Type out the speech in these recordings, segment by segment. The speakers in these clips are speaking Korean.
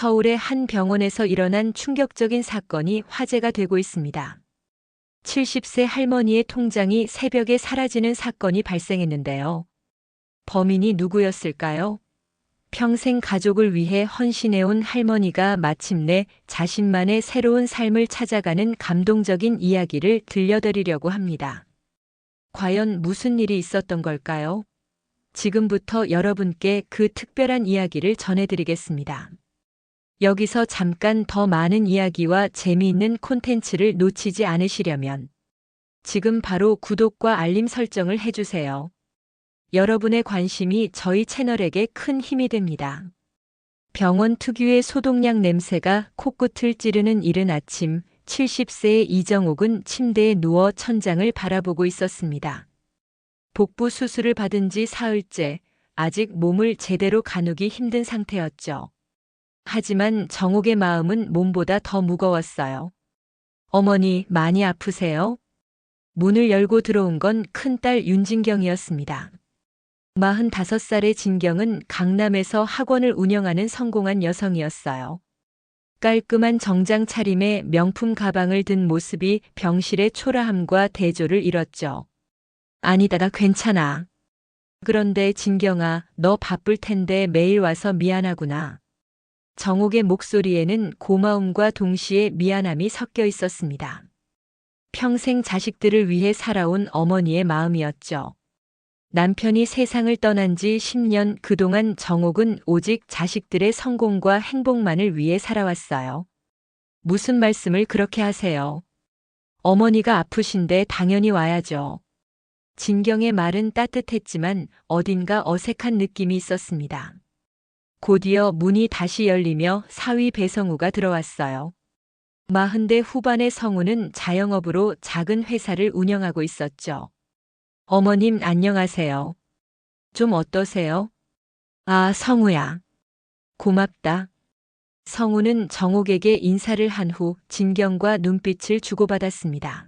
서울의 한 병원에서 일어난 충격적인 사건이 화제가 되고 있습니다. 70세 할머니의 통장이 새벽에 사라지는 사건이 발생했는데요. 범인이 누구였을까요? 평생 가족을 위해 헌신해온 할머니가 마침내 자신만의 새로운 삶을 찾아가는 감동적인 이야기를 들려드리려고 합니다. 과연 무슨 일이 있었던 걸까요? 지금부터 여러분께 그 특별한 이야기를 전해드리겠습니다. 여기서 잠깐 더 많은 이야기와 재미있는 콘텐츠를 놓치지 않으시려면 지금 바로 구독과 알림 설정을 해주세요. 여러분의 관심이 저희 채널에게 큰 힘이 됩니다. 병원 특유의 소독약 냄새가 코끝을 찌르는 이른 아침, 70세의 이정옥은 침대에 누워 천장을 바라보고 있었습니다. 복부 수술을 받은 지 사흘째, 아직 몸을 제대로 가누기 힘든 상태였죠. 하지만 정옥의 마음은 몸보다 더 무거웠어요. 어머니, 많이 아프세요? 문을 열고 들어온 건 큰딸 윤진경이었습니다. 45살의 진경은 강남에서 학원을 운영하는 성공한 여성이었어요. 깔끔한 정장 차림에 명품 가방을 든 모습이 병실의 초라함과 대조를 이뤘죠. 아니다, 괜찮아. 그런데 진경아, 너 바쁠 텐데 매일 와서 미안하구나. 정옥의 목소리에는 고마움과 동시에 미안함이 섞여 있었습니다. 평생 자식들을 위해 살아온 어머니의 마음이었죠. 남편이 세상을 떠난 지 10년, 그동안 정옥은 오직 자식들의 성공과 행복만을 위해 살아왔어요. 무슨 말씀을 그렇게 하세요? 어머니가 아프신데 당연히 와야죠. 진경의 말은 따뜻했지만 어딘가 어색한 느낌이 있었습니다. 곧이어 문이 다시 열리며 사위 배성우가 들어왔어요. 40대 후반의 성우는 자영업으로 작은 회사를 운영하고 있었죠. 어머님, 안녕하세요. 좀 어떠세요? 아, 성우야. 고맙다. 성우는 정옥에게 인사를 한 후 진경과 눈빛을 주고받았습니다.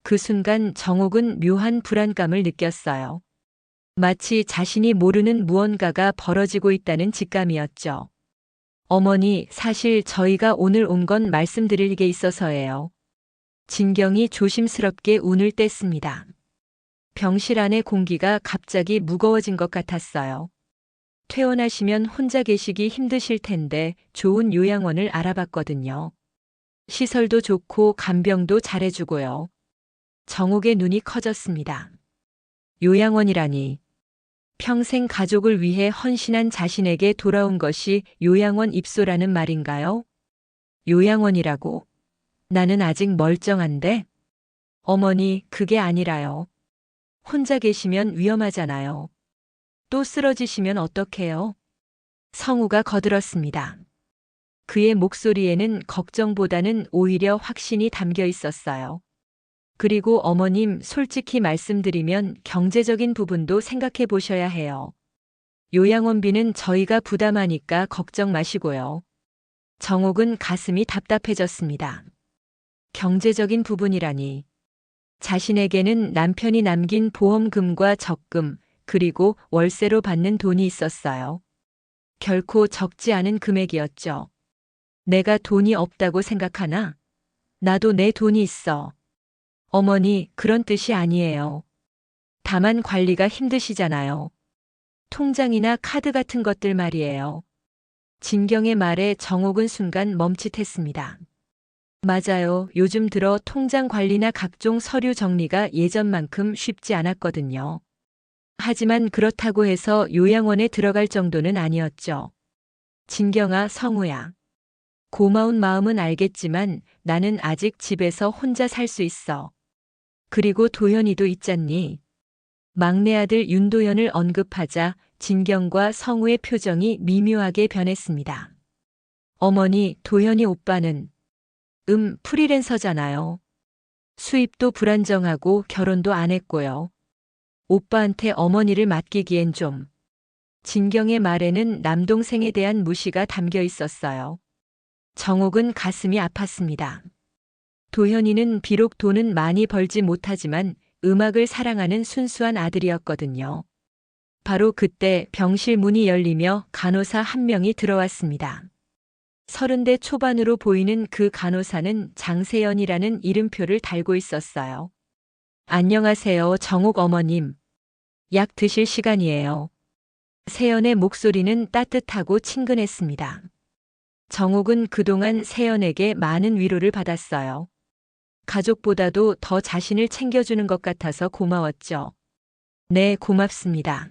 그 순간 정옥은 묘한 불안감을 느꼈어요. 마치 자신이 모르는 무언가가 벌어지고 있다는 직감이었죠. 어머니, 사실 저희가 오늘 온 건 말씀드릴 게 있어서예요. 진경이 조심스럽게 운을 뗐습니다. 병실 안의 공기가 갑자기 무거워진 것 같았어요. 퇴원하시면 혼자 계시기 힘드실 텐데 좋은 요양원을 알아봤거든요. 시설도 좋고 간병도 잘해주고요. 정옥의 눈이 커졌습니다. 요양원이라니. 평생 가족을 위해 헌신한 자신에게 돌아온 것이 요양원 입소라는 말인가요? 요양원이라고? 나는 아직 멀쩡한데? 어머니, 그게 아니라요. 혼자 계시면 위험하잖아요. 또 쓰러지시면 어떡해요? 성우가 거들었습니다. 그의 목소리에는 걱정보다는 오히려 확신이 담겨 있었어요. 그리고 어머님, 솔직히 말씀드리면 경제적인 부분도 생각해 보셔야 해요. 요양원비는 저희가 부담하니까 걱정 마시고요. 정옥은 가슴이 답답해졌습니다. 경제적인 부분이라니. 자신에게는 남편이 남긴 보험금과 적금, 그리고 월세로 받는 돈이 있었어요. 결코 적지 않은 금액이었죠. 내가 돈이 없다고 생각하나? 나도 내 돈이 있어. 어머니, 그런 뜻이 아니에요. 다만 관리가 힘드시잖아요. 통장이나 카드 같은 것들 말이에요. 진경의 말에 정옥은 순간 멈칫했습니다. 맞아요. 요즘 들어 통장 관리나 각종 서류 정리가 예전만큼 쉽지 않았거든요. 하지만 그렇다고 해서 요양원에 들어갈 정도는 아니었죠. 진경아, 성우야. 고마운 마음은 알겠지만 나는 아직 집에서 혼자 살 수 있어. 그리고 도현이도 있잖니. 막내 아들 윤도현을 언급하자 진경과 성우의 표정이 미묘하게 변했습니다. 어머니, 도현이 오빠는 프리랜서잖아요. 수입도 불안정하고 결혼도 안 했고요. 오빠한테 어머니를 맡기기엔 좀. 진경의 말에는 남동생에 대한 무시가 담겨 있었어요. 정옥은 가슴이 아팠습니다. 도현이는 비록 돈은 많이 벌지 못하지만 음악을 사랑하는 순수한 아들이었거든요. 바로 그때 병실 문이 열리며 간호사 한 명이 들어왔습니다. 30대 초반으로 보이는 그 간호사는 장세연이라는 이름표를 달고 있었어요. 안녕하세요, 정옥 어머님. 약 드실 시간이에요. 세연의 목소리는 따뜻하고 친근했습니다. 정옥은 그동안 세연에게 많은 위로를 받았어요. 가족보다도 더 자신을 챙겨주는 것 같아서 고마웠죠. 네, 고맙습니다.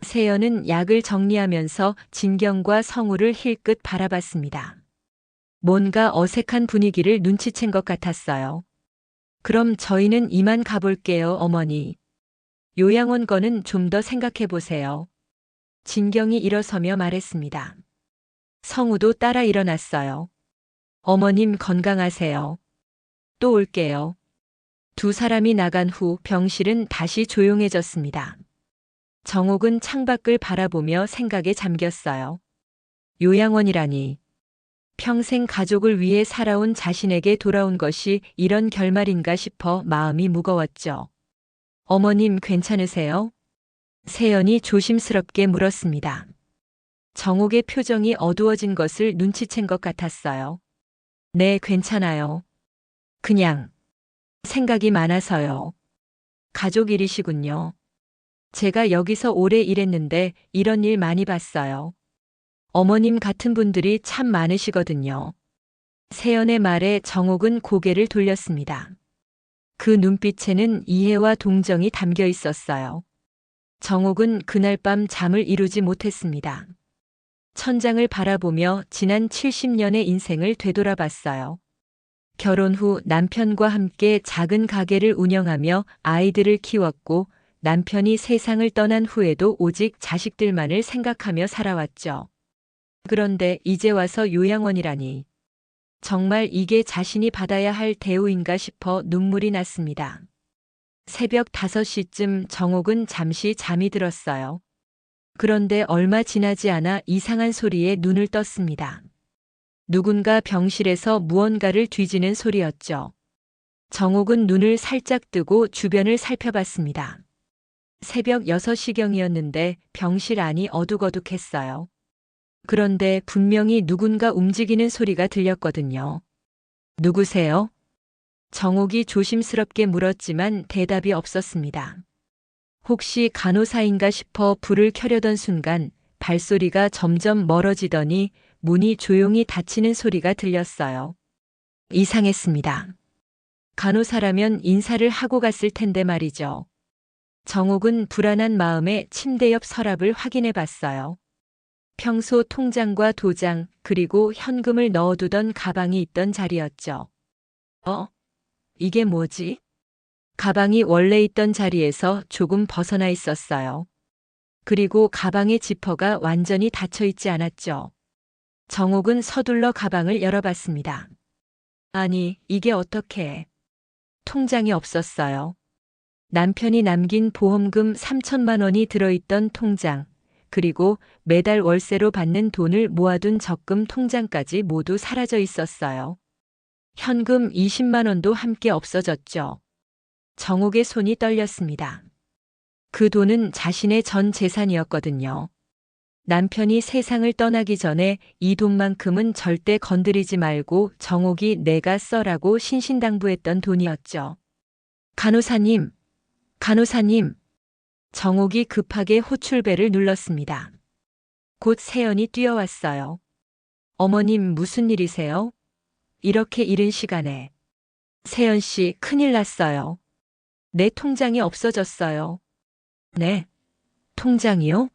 세연은 약을 정리하면서 진경과 성우를 힐끗 바라봤습니다. 뭔가 어색한 분위기를 눈치챈 것 같았어요. 그럼 저희는 이만 가볼게요, 어머니. 요양원 거는 좀 더 생각해 보세요. 진경이 일어서며 말했습니다. 성우도 따라 일어났어요. 어머님 건강하세요. 또 올게요. 두 사람이 나간 후 병실은 다시 조용해졌습니다. 정옥은 창밖을 바라보며 생각에 잠겼어요. 요양원이라니. 평생 가족을 위해 살아온 자신에게 돌아온 것이 이런 결말인가 싶어 마음이 무거웠죠. 어머님 괜찮으세요? 세연이 조심스럽게 물었습니다. 정옥의 표정이 어두워진 것을 눈치챈 것 같았어요. 네, 괜찮아요. 그냥 생각이 많아서요. 가족 일이시군요. 제가 여기서 오래 일했는데 이런 일 많이 봤어요. 어머님 같은 분들이 참 많으시거든요. 세연의 말에 정옥은 고개를 돌렸습니다. 그 눈빛에는 이해와 동정이 담겨 있었어요. 정옥은 그날 밤 잠을 이루지 못했습니다. 천장을 바라보며 지난 70년의 인생을 되돌아봤어요. 결혼 후 남편과 함께 작은 가게를 운영하며 아이들을 키웠고 남편이 세상을 떠난 후에도 오직 자식들만을 생각하며 살아왔죠. 그런데 이제 와서 요양원이라니. 정말 이게 자신이 받아야 할 대우인가 싶어 눈물이 났습니다. 새벽 5시쯤 정옥은 잠시 잠이 들었어요. 그런데 얼마 지나지 않아 이상한 소리에 눈을 떴습니다. 누군가 병실에서 무언가를 뒤지는 소리였죠. 정옥은 눈을 살짝 뜨고 주변을 살펴봤습니다. 새벽 6시경이었는데 병실 안이 어둑어둑했어요. 그런데 분명히 누군가 움직이는 소리가 들렸거든요. 누구세요? 정옥이 조심스럽게 물었지만 대답이 없었습니다. 혹시 간호사인가 싶어 불을 켜려던 순간 발소리가 점점 멀어지더니 문이 조용히 닫히는 소리가 들렸어요. 이상했습니다. 간호사라면 인사를 하고 갔을 텐데 말이죠. 정옥은 불안한 마음에 침대 옆 서랍을 확인해 봤어요. 평소 통장과 도장 그리고 현금을 넣어두던 가방이 있던 자리였죠. 이게 뭐지? 가방이 원래 있던 자리에서 조금 벗어나 있었어요. 그리고 가방의 지퍼가 완전히 닫혀 있지 않았죠. 정옥은 서둘러 가방을 열어봤습니다. 아니, 이게 어떻게? 통장이 없었어요. 남편이 남긴 보험금 3천만 원이 들어있던 통장, 그리고 매달 월세로 받는 돈을 모아둔 적금 통장까지 모두 사라져 있었어요. 현금 20만 원도 함께 없어졌죠. 정옥의 손이 떨렸습니다. 그 돈은 자신의 전 재산이었거든요. 남편이 세상을 떠나기 전에 이 돈만큼은 절대 건드리지 말고 정옥이 내가 써라고 신신당부했던 돈이었죠. 간호사님, 간호사님. 정옥이 급하게 호출벨을 눌렀습니다. 곧 세연이 뛰어왔어요. 어머님 무슨 일이세요? 이렇게 이른 시간에. 세연 씨 큰일 났어요. 내 통장이 없어졌어요. 네. 통장이요?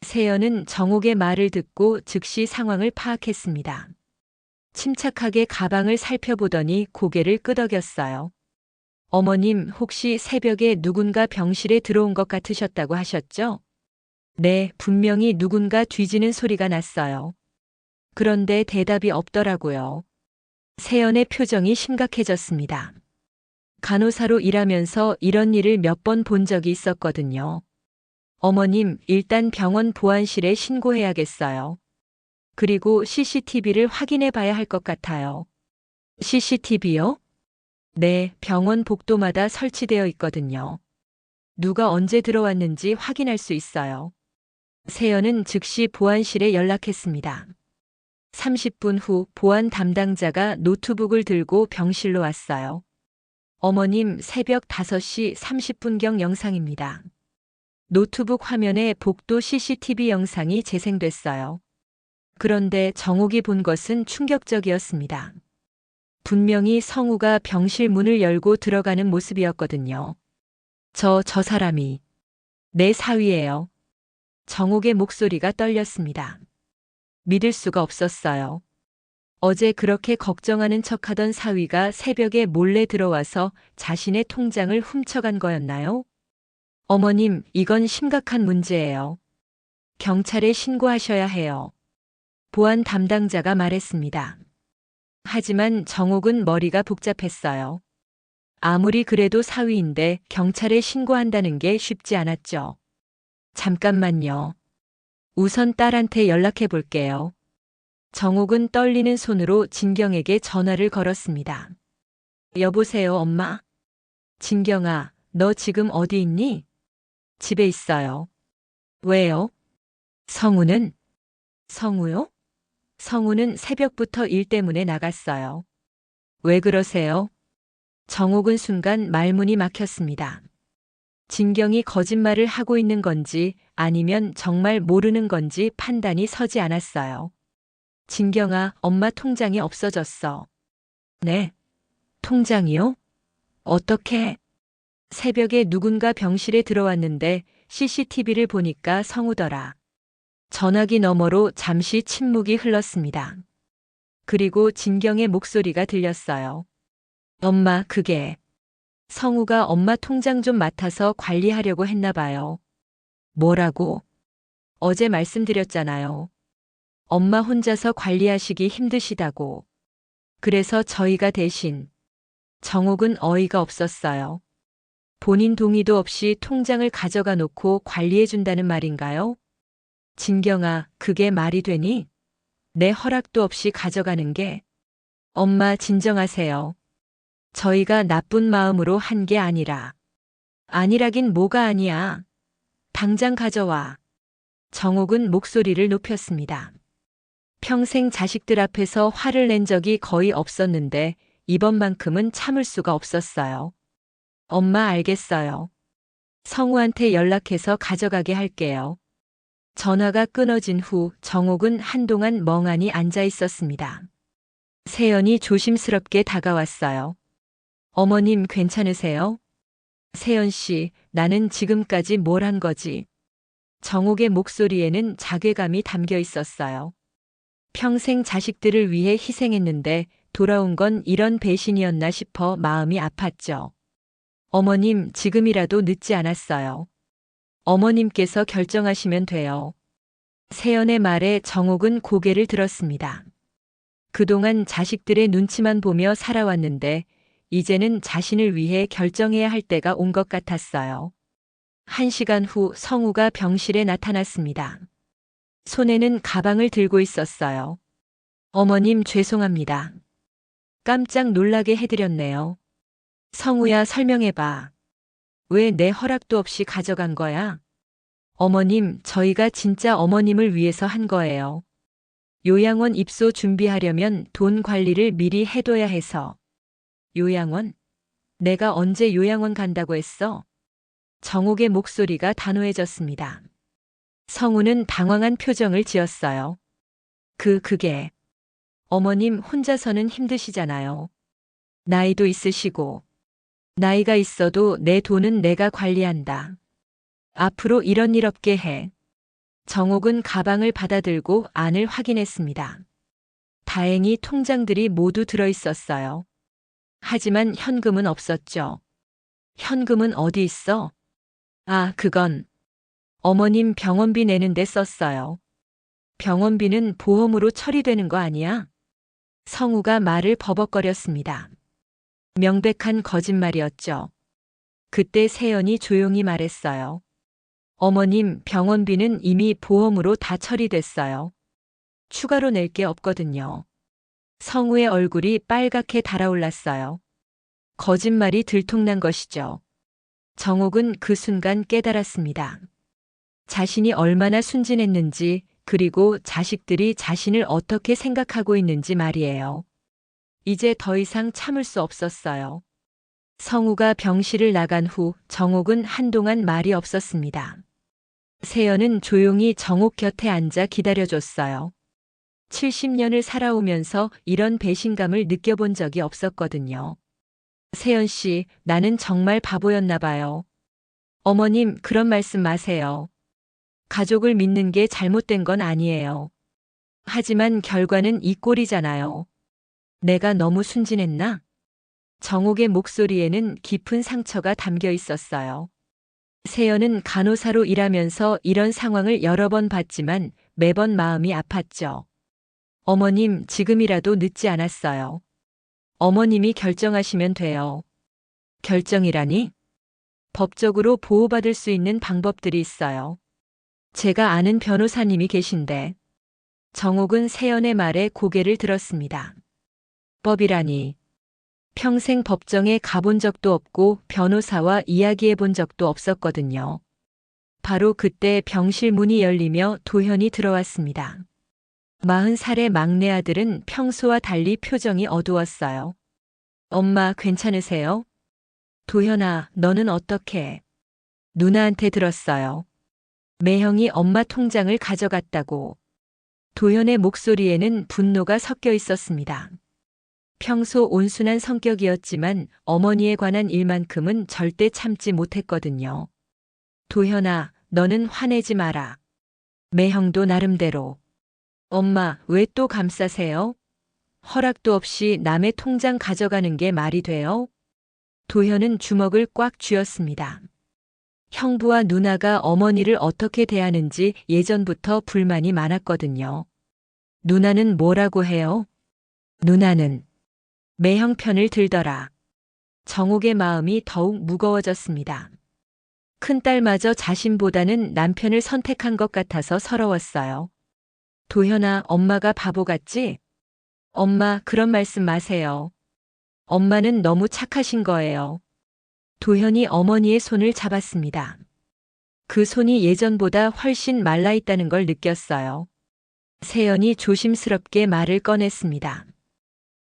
세연은 정옥의 말을 듣고 즉시 상황을 파악했습니다. 침착하게 가방을 살펴보더니 고개를 끄덕였어요. 어머님 혹시 새벽에 누군가 병실에 들어온 것 같으셨다고 하셨죠? 네, 분명히 누군가 뒤지는 소리가 났어요. 그런데 대답이 없더라고요. 세연의 표정이 심각해졌습니다. 간호사로 일하면서 이런 일을 몇 번 본 적이 있었거든요. 어머님, 일단 병원 보안실에 신고해야겠어요. 그리고 CCTV를 확인해 봐야 할 것 같아요. CCTV요? 네, 병원 복도마다 설치되어 있거든요. 누가 언제 들어왔는지 확인할 수 있어요. 세연은 즉시 보안실에 연락했습니다. 30분 후 보안 담당자가 노트북을 들고 병실로 왔어요. 어머님, 새벽 5시 30분경 영상입니다. 노트북 화면에 복도 CCTV 영상이 재생됐어요. 그런데 정옥이 본 것은 충격적이었습니다. 분명히 성우가 병실 문을 열고 들어가는 모습이었거든요. 저 사람이 내 사위예요. 정옥의 목소리가 떨렸습니다. 믿을 수가 없었어요. 어제 그렇게 걱정하는 척하던 사위가 새벽에 몰래 들어와서 자신의 통장을 훔쳐간 거였나요? 어머님, 이건 심각한 문제예요. 경찰에 신고하셔야 해요. 보안 담당자가 말했습니다. 하지만 정옥은 머리가 복잡했어요. 아무리 그래도 사위인데 경찰에 신고한다는 게 쉽지 않았죠. 잠깐만요. 우선 딸한테 연락해 볼게요. 정옥은 떨리는 손으로 진경에게 전화를 걸었습니다. 여보세요, 엄마? 진경아, 너 지금 어디 있니? 집에 있어요. 왜요? 성우는? 성우요? 성우는 새벽부터 일 때문에 나갔어요. 왜 그러세요? 정옥은 순간 말문이 막혔습니다. 진경이 거짓말을 하고 있는 건지 아니면 정말 모르는 건지 판단이 서지 않았어요. 진경아, 엄마 통장이 없어졌어. 네? 통장이요? 어떻게? 새벽에 누군가 병실에 들어왔는데 CCTV를 보니까 성우더라. 전화기 너머로 잠시 침묵이 흘렀습니다. 그리고 진경의 목소리가 들렸어요. 엄마, 그게 성우가 엄마 통장 좀 맡아서 관리하려고 했나 봐요. 뭐라고? 어제 말씀드렸잖아요. 엄마 혼자서 관리하시기 힘드시다고. 그래서 저희가 대신. 정옥은 어이가 없었어요. 본인 동의도 없이 통장을 가져가 놓고 관리해준다는 말인가요? 진경아, 그게 말이 되니? 내 허락도 없이 가져가는 게. 엄마, 진정하세요. 저희가 나쁜 마음으로 한 게 아니라. 아니라긴 뭐가 아니야. 당장 가져와. 정옥은 목소리를 높였습니다. 평생 자식들 앞에서 화를 낸 적이 거의 없었는데 이번만큼은 참을 수가 없었어요. 엄마, 알겠어요. 성우한테 연락해서 가져가게 할게요. 전화가 끊어진 후 정옥은 한동안 멍하니 앉아 있었습니다. 세연이 조심스럽게 다가왔어요. 어머님, 괜찮으세요? 세연 씨, 나는 지금까지 뭘 한 거지? 정옥의 목소리에는 자괴감이 담겨 있었어요. 평생 자식들을 위해 희생했는데 돌아온 건 이런 배신이었나 싶어 마음이 아팠죠. 어머님, 지금이라도 늦지 않았어요. 어머님께서 결정하시면 돼요. 세연의 말에 정옥은 고개를 들었습니다. 그동안 자식들의 눈치만 보며 살아왔는데 이제는 자신을 위해 결정해야 할 때가 온 것 같았어요. 1시간 후 성우가 병실에 나타났습니다. 손에는 가방을 들고 있었어요. 어머님, 죄송합니다. 깜짝 놀라게 해드렸네요. 성우야, 설명해봐. 왜 내 허락도 없이 가져간 거야? 어머님, 저희가 진짜 어머님을 위해서 한 거예요. 요양원 입소 준비하려면 돈 관리를 미리 해둬야 해서. 요양원? 내가 언제 요양원 간다고 했어? 정옥의 목소리가 단호해졌습니다. 성우는 당황한 표정을 지었어요. 그게. 어머님 혼자서는 힘드시잖아요. 나이도 있으시고. 나이가 있어도 내 돈은 내가 관리한다. 앞으로 이런 일 없게 해. 정옥은 가방을 받아들고 안을 확인했습니다. 다행히 통장들이 모두 들어 있었어요. 하지만 현금은 없었죠. 현금은 어디 있어? 아, 그건 어머님 병원비 내는데 썼어요. 병원비는 보험으로 처리되는 거 아니야? 성우가 말을 버벅거렸습니다. 명백한 거짓말이었죠. 그때 세연이 조용히 말했어요. 어머님, 병원비는 이미 보험으로 다 처리됐어요. 추가로 낼 게 없거든요. 성우의 얼굴이 빨갛게 달아올랐어요. 거짓말이 들통난 것이죠. 정옥은 그 순간 깨달았습니다. 자신이 얼마나 순진했는지, 그리고 자식들이 자신을 어떻게 생각하고 있는지 말이에요. 이제 더 이상 참을 수 없었어요. 성우가 병실을 나간 후 정옥은 한동안 말이 없었습니다. 세연은 조용히 정옥 곁에 앉아 기다려줬어요. 70년을 살아오면서 이런 배신감을 느껴본 적이 없었거든요. 세연 씨, 나는 정말 바보였나 봐요. 어머님, 그런 말씀 마세요. 가족을 믿는 게 잘못된 건 아니에요. 하지만 결과는 이 꼴이잖아요. 내가 너무 순진했나? 정옥의 목소리에는 깊은 상처가 담겨 있었어요. 세연은 간호사로 일하면서 이런 상황을 여러 번 봤지만 매번 마음이 아팠죠. 어머님, 지금이라도 늦지 않았어요. 어머님이 결정하시면 돼요. 결정이라니? 법적으로 보호받을 수 있는 방법들이 있어요. 제가 아는 변호사님이 계신데. 정옥은 세연의 말에 고개를 들었습니다. 법이라니. 평생 법정에 가본 적도 없고 변호사와 이야기해 본 적도 없었거든요. 바로 그때 병실 문이 열리며 도현이 들어왔습니다. 40살의 막내 아들은 평소와 달리 표정이 어두웠어요. 엄마, 괜찮으세요? 도현아, 너는 어떻게? 누나한테 들었어요. 매형이 엄마 통장을 가져갔다고. 도현의 목소리에는 분노가 섞여 있었습니다. 평소 온순한 성격이었지만 어머니에 관한 일만큼은 절대 참지 못했거든요. 도현아, 너는 화내지 마라. 매형도 나름대로. 엄마, 왜 또 감싸세요? 허락도 없이 남의 통장 가져가는 게 말이 돼요? 도현은 주먹을 꽉 쥐었습니다. 형부와 누나가 어머니를 어떻게 대하는지 예전부터 불만이 많았거든요. 누나는 뭐라고 해요? 누나는 매형 편을 들더라. 정옥의 마음이 더욱 무거워졌습니다. 큰딸마저 자신보다는 남편을 선택한 것 같아서 서러웠어요. 도현아, 엄마가 바보 같지? 엄마, 그런 말씀 마세요. 엄마는 너무 착하신 거예요. 도현이 어머니의 손을 잡았습니다. 그 손이 예전보다 훨씬 말라있다는 걸 느꼈어요. 세연이 조심스럽게 말을 꺼냈습니다.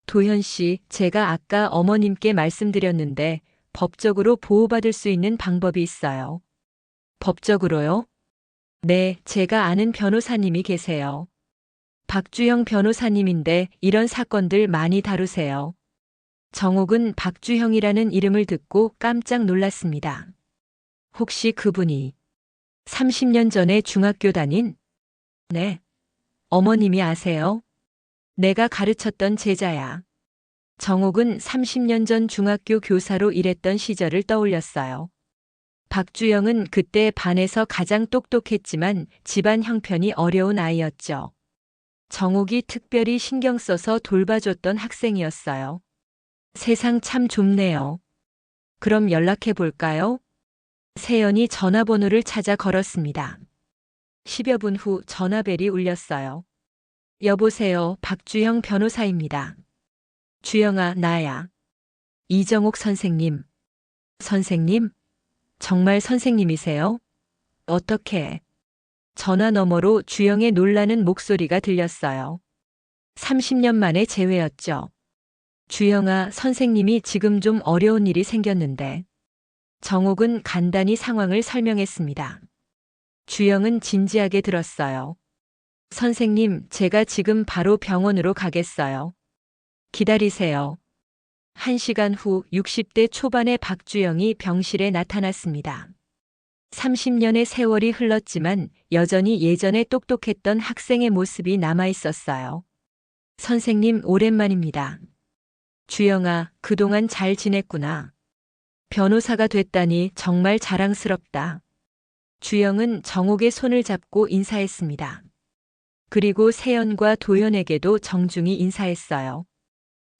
도현 씨, 제가 아까 어머님께 말씀드렸는데 법적으로 보호받을 수 있는 방법이 있어요. 법적으로요? 네, 제가 아는 변호사님이 계세요. 박주형 변호사님인데 이런 사건들 많이 다루세요. 정옥은 박주형이라는 이름을 듣고 깜짝 놀랐습니다. 혹시 그분이 30년 전에 중학교 다닌? 네. 어머님이 아세요? 내가 가르쳤던 제자야. 정옥은 30년 전 중학교 교사로 일했던 시절을 떠올렸어요. 박주영은 그때 반에서 가장 똑똑했지만 집안 형편이 어려운 아이였죠. 정옥이 특별히 신경 써서 돌봐줬던 학생이었어요. 세상 참 좁네요. 그럼 연락해 볼까요? 세연이 전화번호를 찾아 걸었습니다. 10여 분 후 전화벨이 울렸어요. 여보세요, 박주영 변호사입니다. 주영아, 나야. 이정옥 선생님. 선생님? 정말 선생님이세요? 어떻게? 전화 너머로 주영의 놀라는 목소리가 들렸어요. 30년 만에 재회였죠. 주영아, 선생님이 지금 좀 어려운 일이 생겼는데. 정옥은 간단히 상황을 설명했습니다. 주영은 진지하게 들었어요. 선생님, 제가 지금 바로 병원으로 가겠어요. 기다리세요. 1시간 후 60대 초반의 박주영이 병실에 나타났습니다. 30년의 세월이 흘렀지만 여전히 예전에 똑똑했던 학생의 모습이 남아 있었어요. 선생님, 오랜만입니다. 주영아, 그동안 잘 지냈구나. 변호사가 됐다니 정말 자랑스럽다. 주영은 정옥의 손을 잡고 인사했습니다. 그리고 세연과 도연에게도 정중히 인사했어요.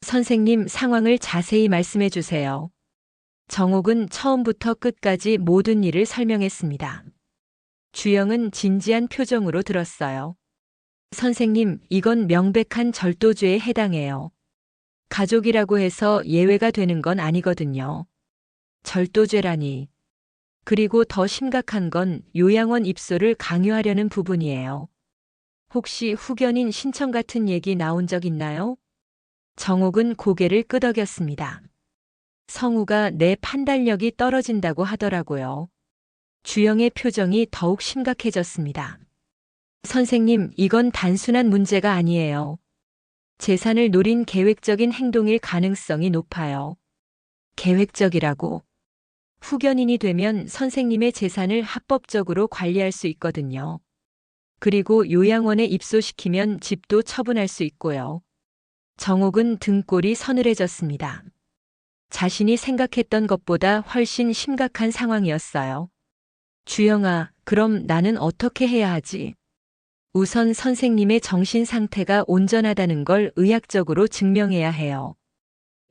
선생님, 상황을 자세히 말씀해 주세요. 정옥은 처음부터 끝까지 모든 일을 설명했습니다. 주영은 진지한 표정으로 들었어요. 선생님, 이건 명백한 절도죄에 해당해요. 가족이라고 해서 예외가 되는 건 아니거든요. 절도죄라니. 그리고 더 심각한 건 요양원 입소를 강요하려는 부분이에요. 혹시 후견인 신청 같은 얘기 나온 적 있나요? 정옥은 고개를 끄덕였습니다. 성우가 내 판단력이 떨어진다고 하더라고요. 주영의 표정이 더욱 심각해졌습니다. 선생님, 이건 단순한 문제가 아니에요. 재산을 노린 계획적인 행동일 가능성이 높아요. 계획적이라고. 후견인이 되면 선생님의 재산을 합법적으로 관리할 수 있거든요. 그리고 요양원에 입소시키면 집도 처분할 수 있고요. 정옥은 등골이 서늘해졌습니다. 자신이 생각했던 것보다 훨씬 심각한 상황이었어요. 주영아, 그럼 나는 어떻게 해야 하지? 우선 선생님의 정신 상태가 온전하다는 걸 의학적으로 증명해야 해요.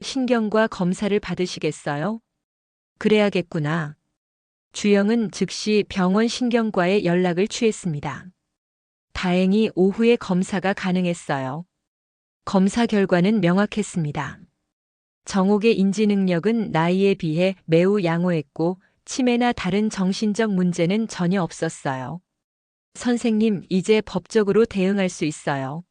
신경과 검사를 받으시겠어요? 그래야겠구나. 주영은 즉시 병원 신경과에 연락을 취했습니다. 다행히 오후에 검사가 가능했어요. 검사 결과는 명확했습니다. 정옥의 인지 능력은 나이에 비해 매우 양호했고 치매나 다른 정신적 문제는 전혀 없었어요. 선생님, 이제 법적으로 대응할 수 있어요.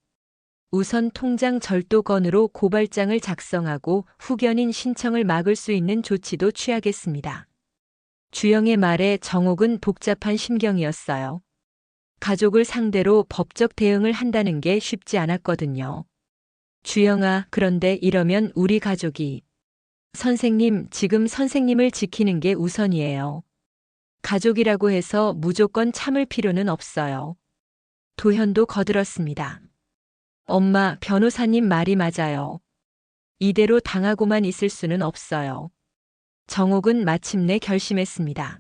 우선 통장 절도건으로 고발장을 작성하고 후견인 신청을 막을 수 있는 조치도 취하겠습니다. 주영의 말에 정옥은 복잡한 심경이었어요. 가족을 상대로 법적 대응을 한다는 게 쉽지 않았거든요. 주영아, 그런데 이러면 우리 가족이. 선생님, 지금 선생님을 지키는 게 우선이에요. 가족이라고 해서 무조건 참을 필요는 없어요. 도현도 거들었습니다. 엄마, 변호사님 말이 맞아요. 이대로 당하고만 있을 수는 없어요. 정옥은 마침내 결심했습니다.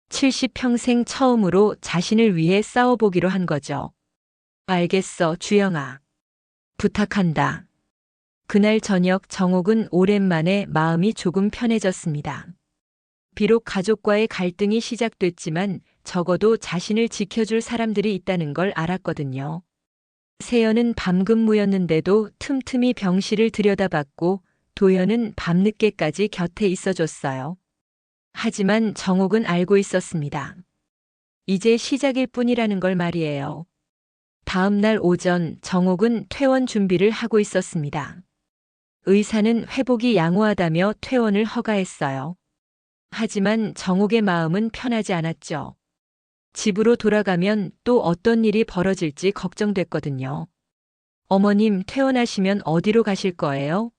70평생 처음으로 자신을 위해 싸워보기로 한 거죠. 알겠어, 주영아. 부탁한다. 그날 저녁 정옥은 오랜만에 마음이 조금 편해졌습니다. 비록 가족과의 갈등이 시작됐지만 적어도 자신을 지켜줄 사람들이 있다는 걸 알았거든요. 세연은 밤근무였는데도 틈틈이 병실을 들여다봤고 도연은 밤늦게까지 곁에 있어줬어요. 하지만 정옥은 알고 있었습니다. 이제 시작일 뿐이라는 걸 말이에요. 다음 날 오전 정옥은 퇴원 준비를 하고 있었습니다. 의사는 회복이 양호하다며 퇴원을 허가했어요. 하지만 정옥의 마음은 편하지 않았죠. 집으로 돌아가면 또 어떤 일이 벌어질지 걱정됐거든요. 어머님, 퇴원하시면 어디로 가실 거예요?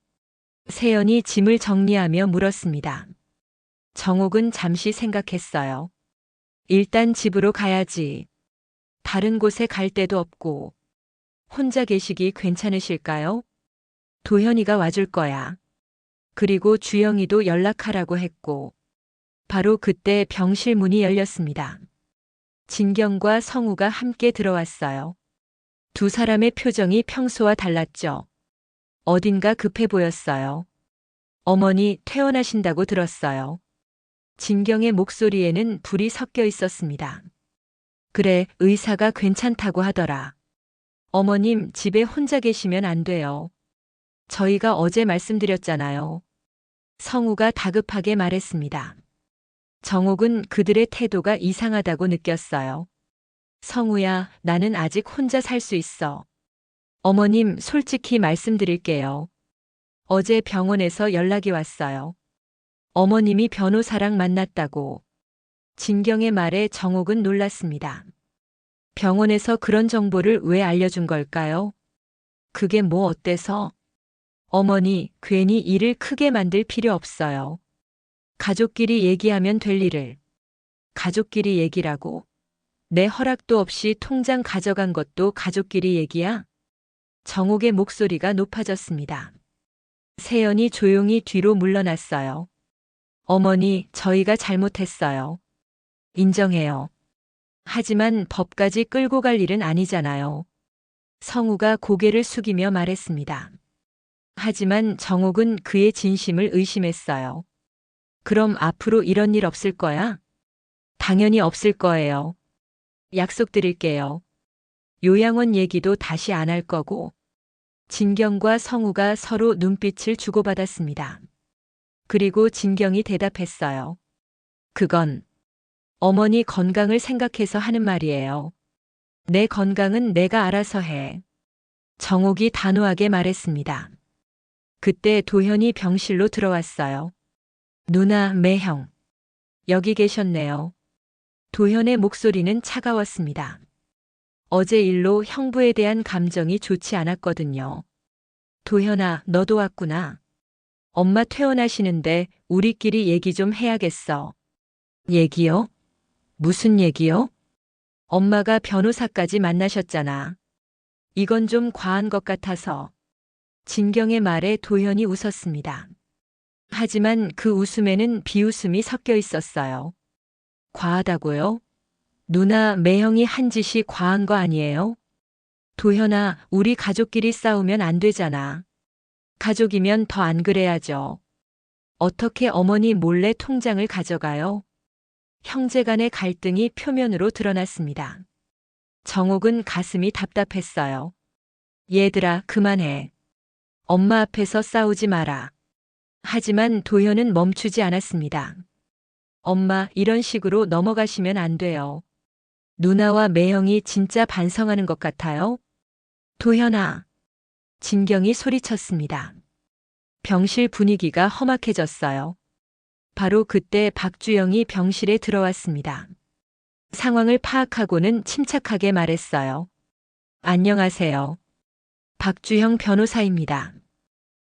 세연이 짐을 정리하며 물었습니다. 정옥은 잠시 생각했어요. 일단 집으로 가야지. 다른 곳에 갈 데도 없고. 혼자 계시기 괜찮으실까요? 도현이가 와줄 거야. 그리고 주영이도 연락하라고 했고. 바로 그때 병실 문이 열렸습니다. 진경과 성우가 함께 들어왔어요. 두 사람의 표정이 평소와 달랐죠. 어딘가 급해 보였어요. 어머니, 퇴원하신다고 들었어요. 진경의 목소리에는 불이 섞여 있었습니다. 그래, 의사가 괜찮다고 하더라. 어머님, 집에 혼자 계시면 안 돼요. 저희가 어제 말씀드렸잖아요. 성우가 다급하게 말했습니다. 정옥은 그들의 태도가 이상하다고 느꼈어요. 성우야, 나는 아직 혼자 살 수 있어. 어머님, 솔직히 말씀드릴게요. 어제 병원에서 연락이 왔어요. 어머님이 변호사랑 만났다고. 진경의 말에 정옥은 놀랐습니다. 병원에서 그런 정보를 왜 알려준 걸까요? 그게 뭐 어때서? 어머니, 괜히 일을 크게 만들 필요 없어요. 가족끼리 얘기하면 될 일을. 가족끼리 얘기라고. 내 허락도 없이 통장 가져간 것도 가족끼리 얘기야? 정옥의 목소리가 높아졌습니다. 세연이 조용히 뒤로 물러났어요. 어머니, 저희가 잘못했어요. 인정해요. 하지만 법까지 끌고 갈 일은 아니잖아요. 성우가 고개를 숙이며 말했습니다. 하지만 정옥은 그의 진심을 의심했어요. 그럼 앞으로 이런 일 없을 거야? 당연히 없을 거예요. 약속드릴게요. 요양원 얘기도 다시 안 할 거고. 진경과 성우가 서로 눈빛을 주고받았습니다. 그리고 진경이 대답했어요. 그건 어머니 건강을 생각해서 하는 말이에요. 내 건강은 내가 알아서 해. 정옥이 단호하게 말했습니다. 그때 도현이 병실로 들어왔어요. 누나, 매형. 여기 계셨네요. 도현의 목소리는 차가웠습니다. 어제 일로 형부에 대한 감정이 좋지 않았거든요. 도현아, 너도 왔구나. 엄마 퇴원하시는데 우리끼리 얘기 좀 해야겠어. 얘기요? 무슨 얘기요? 엄마가 변호사까지 만나셨잖아. 이건 좀 과한 것 같아서. 진경의 말에 도현이 웃었습니다. 하지만 그 웃음에는 비웃음이 섞여 있었어요. 과하다고요? 누나, 매형이 한 짓이 과한 거 아니에요? 도현아, 우리 가족끼리 싸우면 안 되잖아. 가족이면 더 안 그래야죠. 어떻게 어머니 몰래 통장을 가져가요? 형제 간의 갈등이 표면으로 드러났습니다. 정옥은 가슴이 답답했어요. 얘들아, 그만해. 엄마 앞에서 싸우지 마라. 하지만 도현은 멈추지 않았습니다. 엄마, 이런 식으로 넘어가시면 안 돼요. 누나와 매형이 진짜 반성하는 것 같아요. 도현아. 진경이 소리쳤습니다. 병실 분위기가 험악해졌어요. 바로 그때 박주영이 병실에 들어왔습니다. 상황을 파악하고는 침착하게 말했어요. 안녕하세요. 박주영 변호사입니다.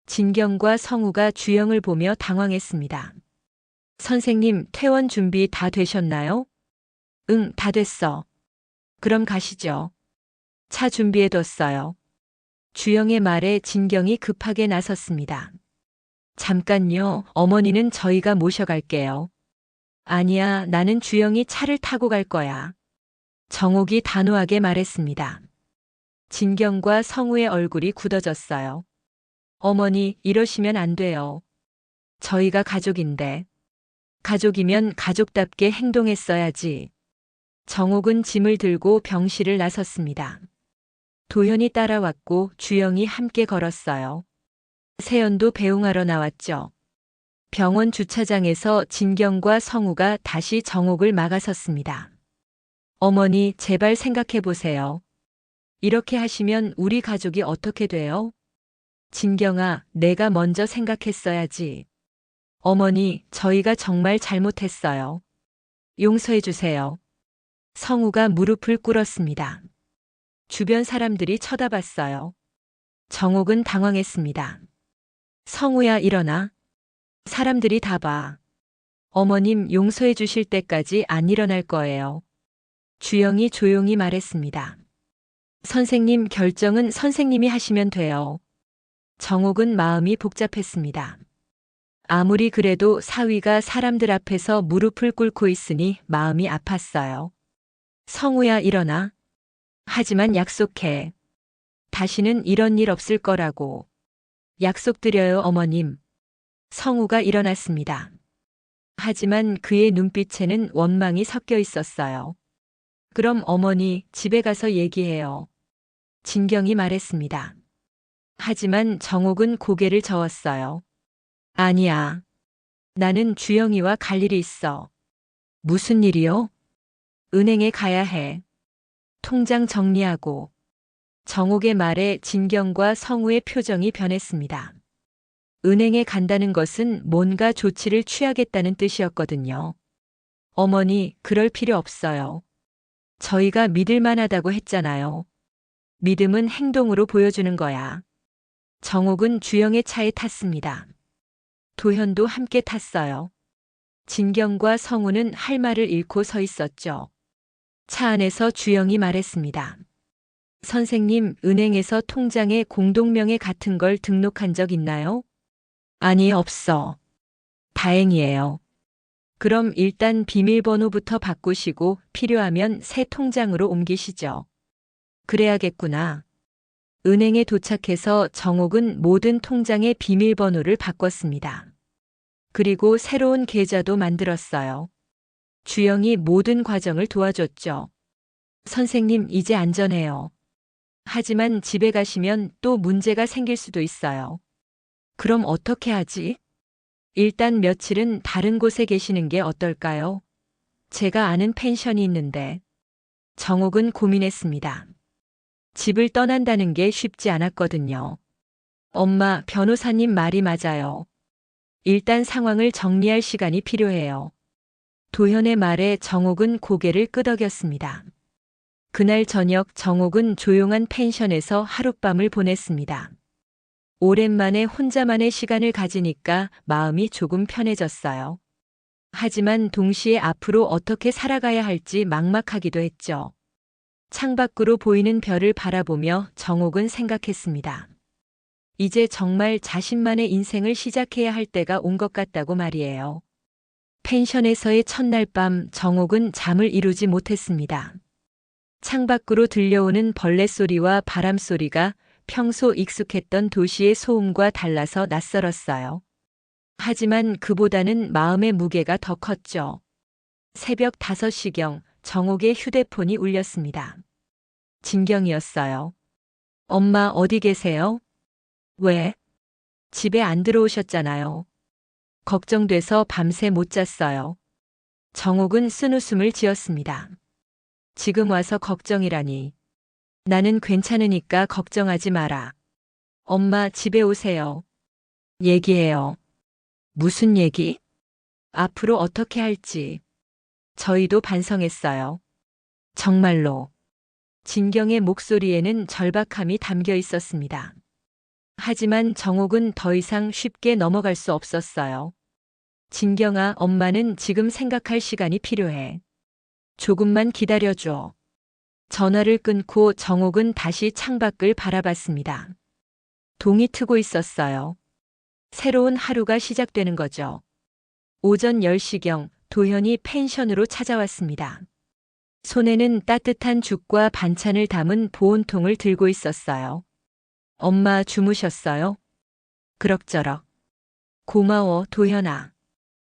진경과 성우가 주영을 보며 당황했습니다. 선생님, 퇴원 준비 다 되셨나요? 응, 다 됐어. 그럼 가시죠. 차 준비해뒀어요. 주영의 말에 진경이 급하게 나섰습니다. 잠깐요, 어머니는 저희가 모셔갈게요. 아니야, 나는 주영이 차를 타고 갈 거야. 정옥이 단호하게 말했습니다. 진경과 성우의 얼굴이 굳어졌어요. 어머니, 이러시면 안 돼요. 저희가 가족인데. 가족이면 가족답게 행동했어야지. 정옥은 짐을 들고 병실을 나섰습니다. 도현이 따라왔고 주영이 함께 걸었어요. 세연도 배웅하러 나왔죠. 병원 주차장에서 진경과 성우가 다시 정옥을 막아섰습니다. 어머니, 제발 생각해 보세요. 이렇게 하시면 우리 가족이 어떻게 돼요? 진경아, 내가 먼저 생각했어야지. 어머니, 저희가 정말 잘못했어요. 용서해 주세요. 성우가 무릎을 꿇었습니다. 주변 사람들이 쳐다봤어요. 정옥은 당황했습니다. 성우야, 일어나. 사람들이 다 봐. 어머님, 용서해 주실 때까지 안 일어날 거예요. 주영이 조용히 말했습니다. 선생님, 결정은 선생님이 하시면 돼요. 정옥은 마음이 복잡했습니다. 아무리 그래도 사위가 사람들 앞에서 무릎을 꿇고 있으니 마음이 아팠어요. 성우야, 일어나. 하지만 약속해. 다시는 이런 일 없을 거라고. 약속드려요, 어머님. 성우가 일어났습니다. 하지만 그의 눈빛에는 원망이 섞여 있었어요. 그럼 어머니, 집에 가서 얘기해요. 진경이 말했습니다. 하지만 정옥은 고개를 저었어요. 아니야. 나는 주영이와 갈 일이 있어. 무슨 일이요? 은행에 가야 해. 통장 정리하고. 정옥의 말에 진경과 성우의 표정이 변했습니다. 은행에 간다는 것은 뭔가 조치를 취하겠다는 뜻이었거든요. 어머니, 그럴 필요 없어요. 저희가 믿을 만하다고 했잖아요. 믿음은 행동으로 보여주는 거야. 정옥은 주영의 차에 탔습니다. 도현도 함께 탔어요. 진경과 성우는 할 말을 잃고 서 있었죠. 차 안에서 주영이 말했습니다. 선생님, 은행에서 통장에 공동명의 같은 걸 등록한 적 있나요? 아니, 없어. 다행이에요. 그럼 일단 비밀번호부터 바꾸시고 필요하면 새 통장으로 옮기시죠. 그래야겠구나. 은행에 도착해서 정옥은 모든 통장의 비밀번호를 바꿨습니다. 그리고 새로운 계좌도 만들었어요. 주영이 모든 과정을 도와줬죠. 선생님, 이제 안전해요. 하지만 집에 가시면 또 문제가 생길 수도 있어요. 그럼 어떻게 하지? 일단 며칠은 다른 곳에 계시는 게 어떨까요? 제가 아는 펜션이 있는데. 정옥은 고민했습니다. 집을 떠난다는 게 쉽지 않았거든요. 엄마, 변호사님 말이 맞아요. 일단 상황을 정리할 시간이 필요해요. 도현의 말에 정옥은 고개를 끄덕였습니다. 그날 저녁 정옥은 조용한 펜션에서 하룻밤을 보냈습니다. 오랜만에 혼자만의 시간을 가지니까 마음이 조금 편해졌어요. 하지만 동시에 앞으로 어떻게 살아가야 할지 막막하기도 했죠. 창밖으로 보이는 별을 바라보며 정옥은 생각했습니다. 이제 정말 자신만의 인생을 시작해야 할 때가 온 것 같다고 말이에요. 펜션에서의 첫날 밤 정옥은 잠을 이루지 못했습니다. 창밖으로 들려오는 벌레 소리와 바람 소리가 평소 익숙했던 도시의 소음과 달라서 낯설었어요. 하지만 그보다는 마음의 무게가 더 컸죠. 새벽 5시경 정옥의 휴대폰이 울렸습니다. 진경이었어요. 엄마 어디 계세요? 왜? 집에 안 들어오셨잖아요. 걱정돼서 밤새 못 잤어요. 정옥은 쓴웃음을 지었습니다. 지금 와서 걱정이라니. 나는 괜찮으니까 걱정하지 마라. 엄마 집에 오세요. 얘기해요. 무슨 얘기? 앞으로 어떻게 할지. 저희도 반성했어요. 정말로. 진경의 목소리에는 절박함이 담겨 있었습니다. 하지만 정옥은 더 이상 쉽게 넘어갈 수 없었어요. 진경아, 엄마는 지금 생각할 시간이 필요해. 조금만 기다려줘. 전화를 끊고 정옥은 다시 창밖을 바라봤습니다. 동이 트고 있었어요. 새로운 하루가 시작되는 거죠. 오전 10시경 도현이 펜션으로 찾아왔습니다. 손에는 따뜻한 죽과 반찬을 담은 보온통을 들고 있었어요. 엄마 주무셨어요? 그럭저럭. 고마워, 도현아.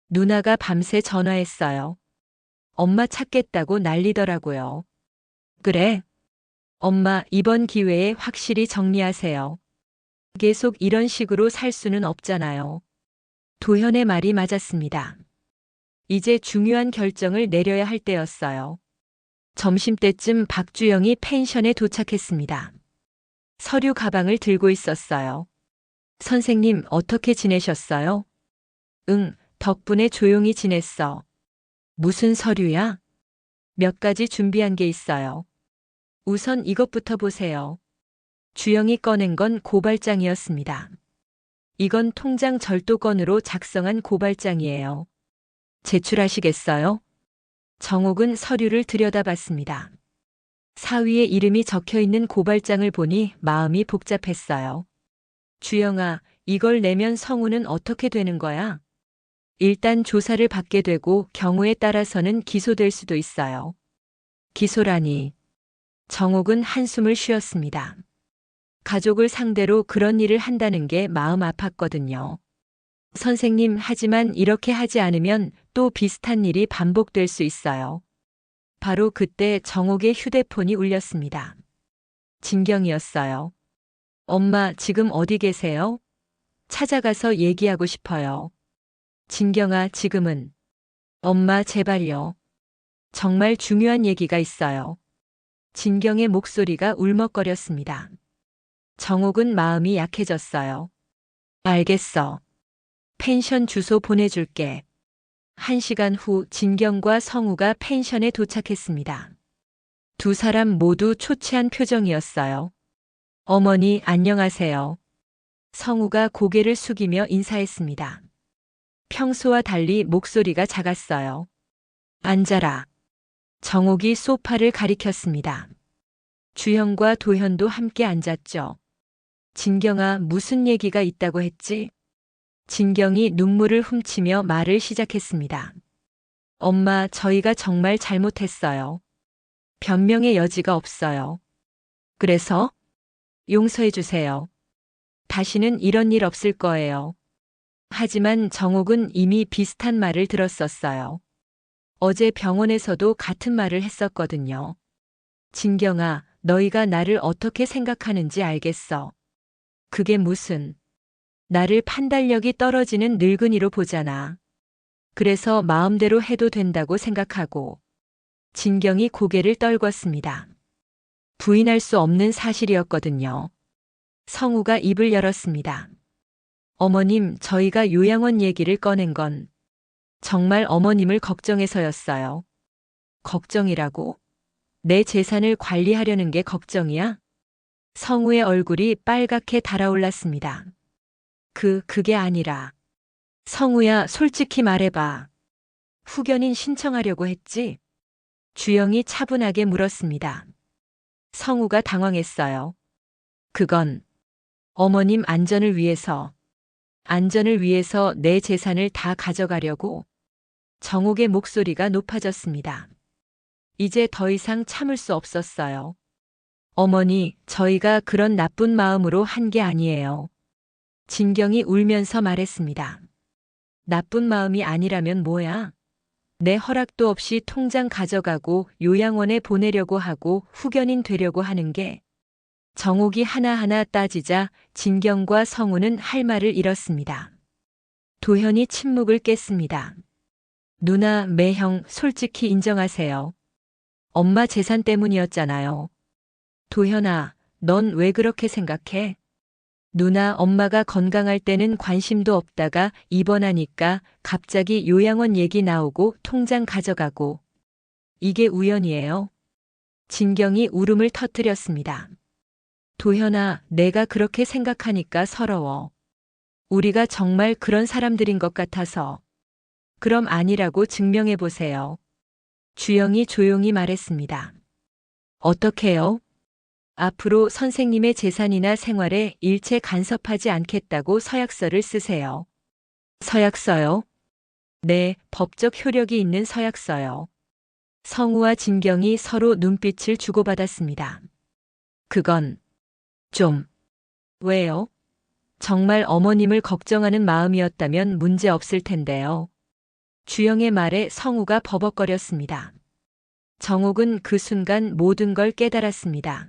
누나가 밤새 전화했어요. 엄마 찾겠다고 난리더라고요. 그래? 엄마, 이번 기회에 확실히 정리하세요. 계속 이런 식으로 살 수는 없잖아요. 도현의 말이 맞았습니다. 이제 중요한 결정을 내려야 할 때였어요. 점심때쯤 박주영이 펜션에 도착했습니다. 서류 가방을 들고 있었어요. 선생님, 어떻게 지내셨어요? 응, 덕분에 조용히 지냈어. 무슨 서류야? 몇 가지 준비한 게 있어요. 우선 이것부터 보세요. 주영이 꺼낸 건 고발장이었습니다. 이건 통장 절도건으로 작성한 고발장이에요. 제출하시겠어요? 정옥은 서류를 들여다봤습니다. 사위의 이름이 적혀 있는 고발장을 보니 마음이 복잡했어요. 주영아, 이걸 내면 성우는 어떻게 되는 거야? 일단 조사를 받게 되고 경우에 따라서는 기소될 수도 있어요. 기소라니. 정옥은 한숨을 쉬었습니다. 가족을 상대로 그런 일을 한다는 게 마음 아팠거든요. 선생님, 하지만 이렇게 하지 않으면 또 비슷한 일이 반복될 수 있어요. 바로 그때 정옥의 휴대폰이 울렸습니다. 진경이었어요. 엄마, 지금 어디 계세요? 찾아가서 얘기하고 싶어요. 진경아, 지금은. 엄마, 제발요. 정말 중요한 얘기가 있어요. 진경의 목소리가 울먹거렸습니다. 정옥은 마음이 약해졌어요. 알겠어. 펜션 주소 보내줄게. 1시간 후 진경과 성우가 펜션에 도착했습니다. 두 사람 모두 초췌한 표정이었어요. 어머니, 안녕하세요. 성우가 고개를 숙이며 인사했습니다. 평소와 달리 목소리가 작았어요. 앉아라. 정옥이 소파를 가리켰습니다. 주형과 도현도 함께 앉았죠. 진경아, 무슨 얘기가 있다고 했지? 진경이 눈물을 훔치며 말을 시작했습니다. 엄마, 저희가 정말 잘못했어요. 변명의 여지가 없어요. 그래서? 용서해 주세요. 다시는 이런 일 없을 거예요. 하지만 정옥은 이미 비슷한 말을 들었었어요. 어제 병원에서도 같은 말을 했었거든요. 진경아, 너희가 나를 어떻게 생각하는지 알겠어. 그게 무슨, 나를 판단력이 떨어지는 늙은이로 보잖아. 그래서 마음대로 해도 된다고 생각하고. 진경이 고개를 떨궜습니다. 부인할 수 없는 사실이었거든요. 성우가 입을 열었습니다. 어머님, 저희가 요양원 얘기를 꺼낸 건 정말 어머님을 걱정해서였어요. 걱정이라고? 내 재산을 관리하려는 게 걱정이야? 성우의 얼굴이 빨갛게 달아올랐습니다. 그게 아니라. 성우야, 솔직히 말해봐. 후견인 신청하려고 했지? 주영이 차분하게 물었습니다. 성우가 당황했어요. 그건 어머님 안전을 위해서 내 재산을 다 가져가려고. 정옥의 목소리가 높아졌습니다. 이제 더 이상 참을 수 없었어요. 어머니, 저희가 그런 나쁜 마음으로 한 게 아니에요. 진경이 울면서 말했습니다. 나쁜 마음이 아니라면 뭐야? 내 허락도 없이 통장 가져가고 요양원에 보내려고 하고 후견인 되려고 하는 게. 정옥이 하나하나 따지자 진경과 성우는 할 말을 잃었습니다. 도현이 침묵을 깼습니다. 누나, 매형, 솔직히 인정하세요. 엄마 재산 때문이었잖아요. 도현아, 넌 왜 그렇게 생각해? 누나, 엄마가 건강할 때는 관심도 없다가 입원하니까 갑자기 요양원 얘기 나오고 통장 가져가고. 이게 우연이에요? 진경이 울음을 터뜨렸습니다. 도현아, 내가 그렇게 생각하니까 서러워. 우리가 정말 그런 사람들인 것 같아서. 그럼 아니라고 증명해보세요. 주영이 조용히 말했습니다. 어떻게요? 앞으로 선생님의 재산이나 생활에 일체 간섭하지 않겠다고 서약서를 쓰세요. 서약서요? 네, 법적 효력이 있는 서약서요. 성우와 진경이 서로 눈빛을 주고받았습니다. 그건 좀. 왜요? 정말 어머님을 걱정하는 마음이었다면 문제 없을 텐데요. 주영의 말에 성우가 버벅거렸습니다. 정옥은 그 순간 모든 걸 깨달았습니다.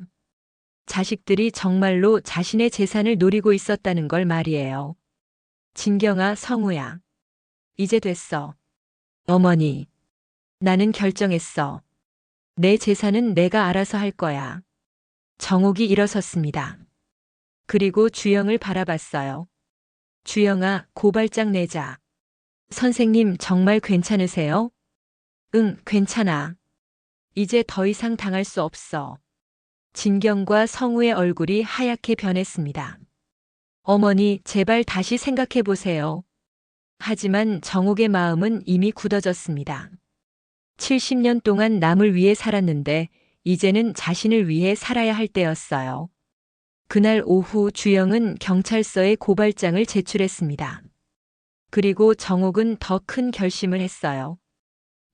자식들이 정말로 자신의 재산을 노리고 있었다는 걸 말이에요. 진경아, 성우야. 이제 됐어. 어머니. 나는 결정했어. 내 재산은 내가 알아서 할 거야. 정옥이 일어섰습니다. 그리고 주영을 바라봤어요. 주영아, 고발장 내자. 선생님, 정말 괜찮으세요? 응, 괜찮아. 이제 더 이상 당할 수 없어. 진경과 성우의 얼굴이 하얗게 변했습니다. 어머니, 제발 다시 생각해 보세요. 하지만 정옥의 마음은 이미 굳어졌습니다. 70년 동안 남을 위해 살았는데 이제는 자신을 위해 살아야 할 때였어요. 그날 오후 주영은 경찰서에 고발장을 제출했습니다. 그리고 정옥은 더 큰 결심을 했어요.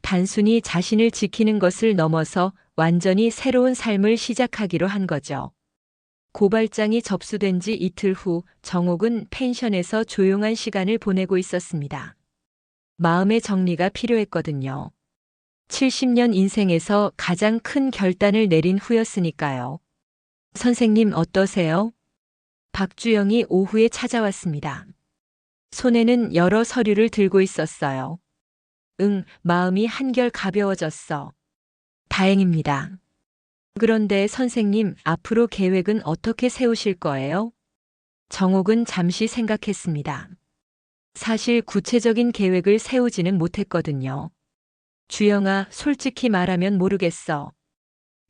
단순히 자신을 지키는 것을 넘어서 완전히 새로운 삶을 시작하기로 한 거죠. 고발장이 접수된 지 이틀 후 정옥은 펜션에서 조용한 시간을 보내고 있었습니다. 마음의 정리가 필요했거든요. 70년 인생에서 가장 큰 결단을 내린 후였으니까요. 선생님, 어떠세요? 박주영이 오후에 찾아왔습니다. 손에는 여러 서류를 들고 있었어요. 응, 마음이 한결 가벼워졌어. 다행입니다. 그런데 선생님, 앞으로 계획은 어떻게 세우실 거예요? 정옥은 잠시 생각했습니다. 사실 구체적인 계획을 세우지는 못했거든요. 주영아, 솔직히 말하면 모르겠어.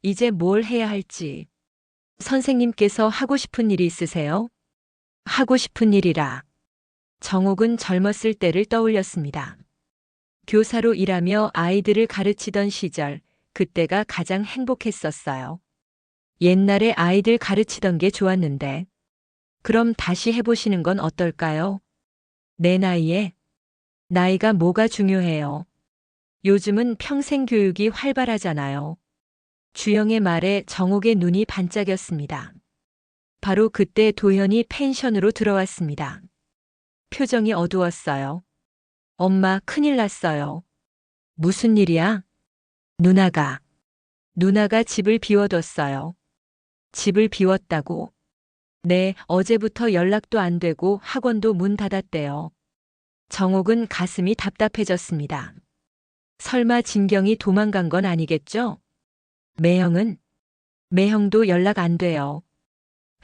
이제 뭘 해야 할지. 선생님께서 하고 싶은 일이 있으세요? 하고 싶은 일이라. 정옥은 젊었을 때를 떠올렸습니다. 교사로 일하며 아이들을 가르치던 시절, 그때가 가장 행복했었어요. 옛날에 아이들 가르치던 게 좋았는데. 그럼 다시 해보시는 건 어떨까요? 내 나이에? 나이가 뭐가 중요해요? 요즘은 평생 교육이 활발하잖아요. 주영의 말에 정옥의 눈이 반짝였습니다. 바로 그때 도현이 펜션으로 들어왔습니다. 표정이 어두웠어요. 엄마, 큰일 났어요. 무슨 일이야? 누나가 집을 비워뒀어요. 집을 비웠다고? 네, 어제부터 연락도 안 되고 학원도 문 닫았대요. 정옥은 가슴이 답답해졌습니다. 설마 진경이 도망간 건 아니겠죠? 매형도 연락 안 돼요.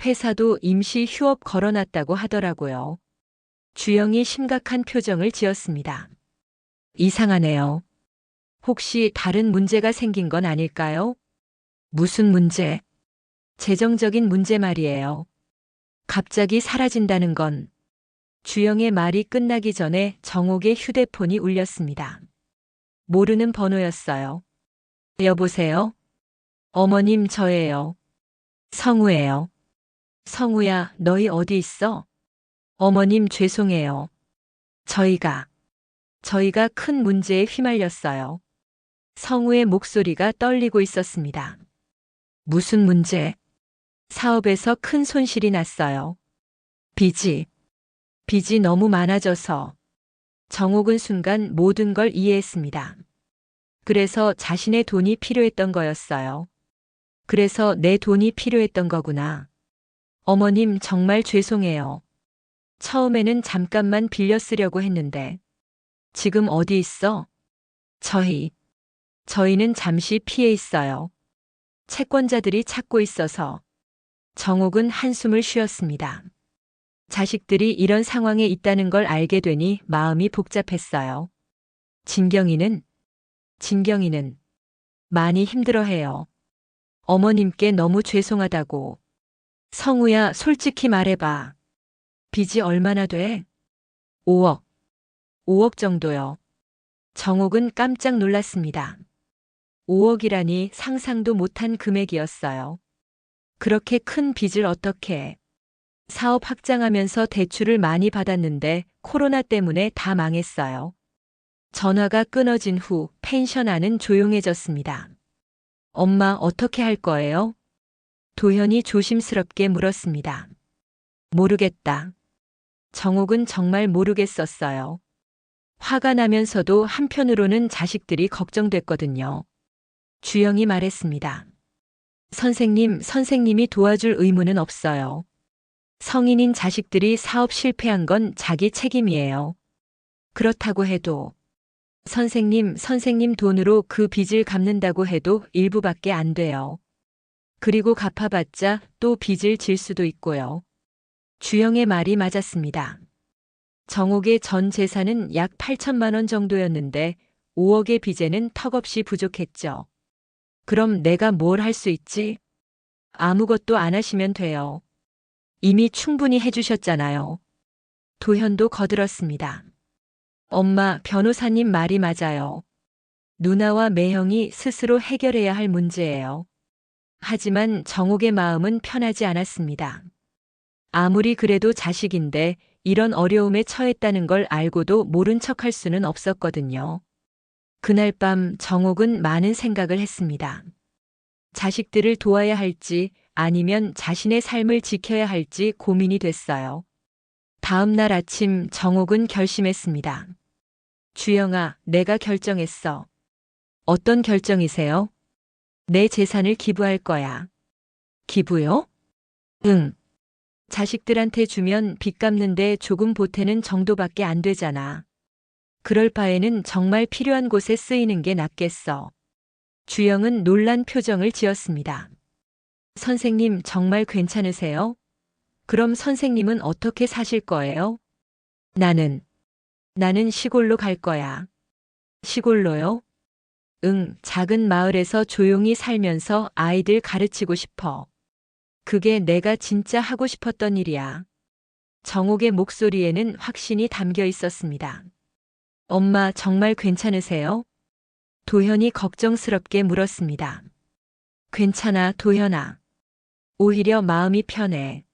회사도 임시 휴업 걸어놨다고 하더라고요. 주영이 심각한 표정을 지었습니다. 이상하네요. 혹시 다른 문제가 생긴 건 아닐까요? 무슨 문제? 재정적인 문제 말이에요. 갑자기 사라진다는 건. 주영의 말이 끝나기 전에 정옥의 휴대폰이 울렸습니다. 모르는 번호였어요. 여보세요? 어머님 저예요. 성우예요. 성우야, 너희 어디 있어? 어머님 죄송해요. 저희가 큰 문제에 휘말렸어요. 성우의 목소리가 떨리고 있었습니다. 무슨 문제? 사업에서 큰 손실이 났어요. 빚이 너무 많아져서. 정옥은 순간 모든 걸 이해했습니다. 그래서 자신의 돈이 필요했던 거였어요. 그래서 내 돈이 필요했던 거구나. 어머님 정말 죄송해요. 처음에는 잠깐만 빌려 쓰려고 했는데. 지금 어디 있어? 저희는 잠시 피해 있어요. 채권자들이 찾고 있어서. 정옥은 한숨을 쉬었습니다. 자식들이 이런 상황에 있다는 걸 알게 되니 마음이 복잡했어요. 진경이는 많이 힘들어해요. 어머님께 너무 죄송하다고. 성우야, 솔직히 말해봐. 빚이 얼마나 돼? 5억 정도요. 정옥은 깜짝 놀랐습니다. 5억이라니 상상도 못한 금액이었어요. 그렇게 큰 빚을 어떻게. 사업 확장하면서 대출을 많이 받았는데 코로나 때문에 다 망했어요. 전화가 끊어진 후 펜션 안은 조용해졌습니다. 엄마 어떻게 할 거예요? 도현이 조심스럽게 물었습니다. 모르겠다. 정옥은 정말 모르겠었어요. 화가 나면서도 한편으로는 자식들이 걱정됐거든요. 주영이 말했습니다. 선생님이 도와줄 의무는 없어요. 성인인 자식들이 사업 실패한 건 자기 책임이에요. 그렇다고 해도 선생님 돈으로 그 빚을 갚는다고 해도 일부밖에 안 돼요. 그리고 갚아봤자 또 빚을 질 수도 있고요. 주영의 말이 맞았습니다. 정옥의 전 재산은 약 8천만 원 정도였는데 5억의 빚에는 턱없이 부족했죠. 그럼 내가 뭘 할 수 있지? 아무것도 안 하시면 돼요. 이미 충분히 해주셨잖아요. 도현도 거들었습니다. 엄마, 변호사님 말이 맞아요. 누나와 매형이 스스로 해결해야 할 문제예요. 하지만 정옥의 마음은 편하지 않았습니다. 아무리 그래도 자식인데 이런 어려움에 처했다는 걸 알고도 모른 척할 수는 없었거든요. 그날 밤 정옥은 많은 생각을 했습니다. 자식들을 도와야 할지 아니면 자신의 삶을 지켜야 할지 고민이 됐어요. 다음 날 아침 정옥은 결심했습니다. 주영아, 내가 결정했어. 어떤 결정이세요? 내 재산을 기부할 거야. 기부요? 응. 자식들한테 주면 빚 갚는데 조금 보태는 정도밖에 안 되잖아. 그럴 바에는 정말 필요한 곳에 쓰이는 게 낫겠어. 주영은 놀란 표정을 지었습니다. 선생님 정말 괜찮으세요? 그럼 선생님은 어떻게 사실 거예요? 나는 시골로 갈 거야. 시골로요? 응, 작은 마을에서 조용히 살면서 아이들 가르치고 싶어. 그게 내가 진짜 하고 싶었던 일이야. 정옥의 목소리에는 확신이 담겨 있었습니다. 엄마 정말 괜찮으세요? 도현이 걱정스럽게 물었습니다. 괜찮아, 도현아. 오히려 마음이 편해.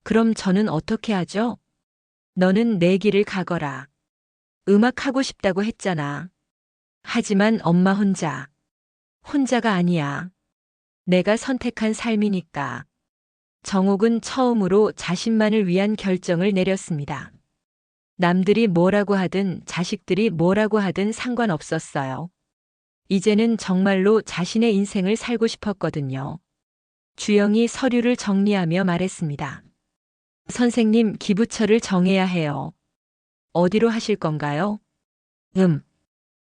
그럼 저는 어떻게 하죠? 너는 내 길을 가거라. 음악 하고 싶다고 했잖아. 하지만 엄마 혼자가 아니야. 내가 선택한 삶이니까. 정옥은 처음으로 자신만을 위한 결정을 내렸습니다. 남들이 뭐라고 하든 자식들이 뭐라고 하든 상관없었어요. 이제는 정말로 자신의 인생을 살고 싶었거든요. 주영이 서류를 정리하며 말했습니다. 선생님, 기부처를 정해야 해요. 어디로 하실 건가요?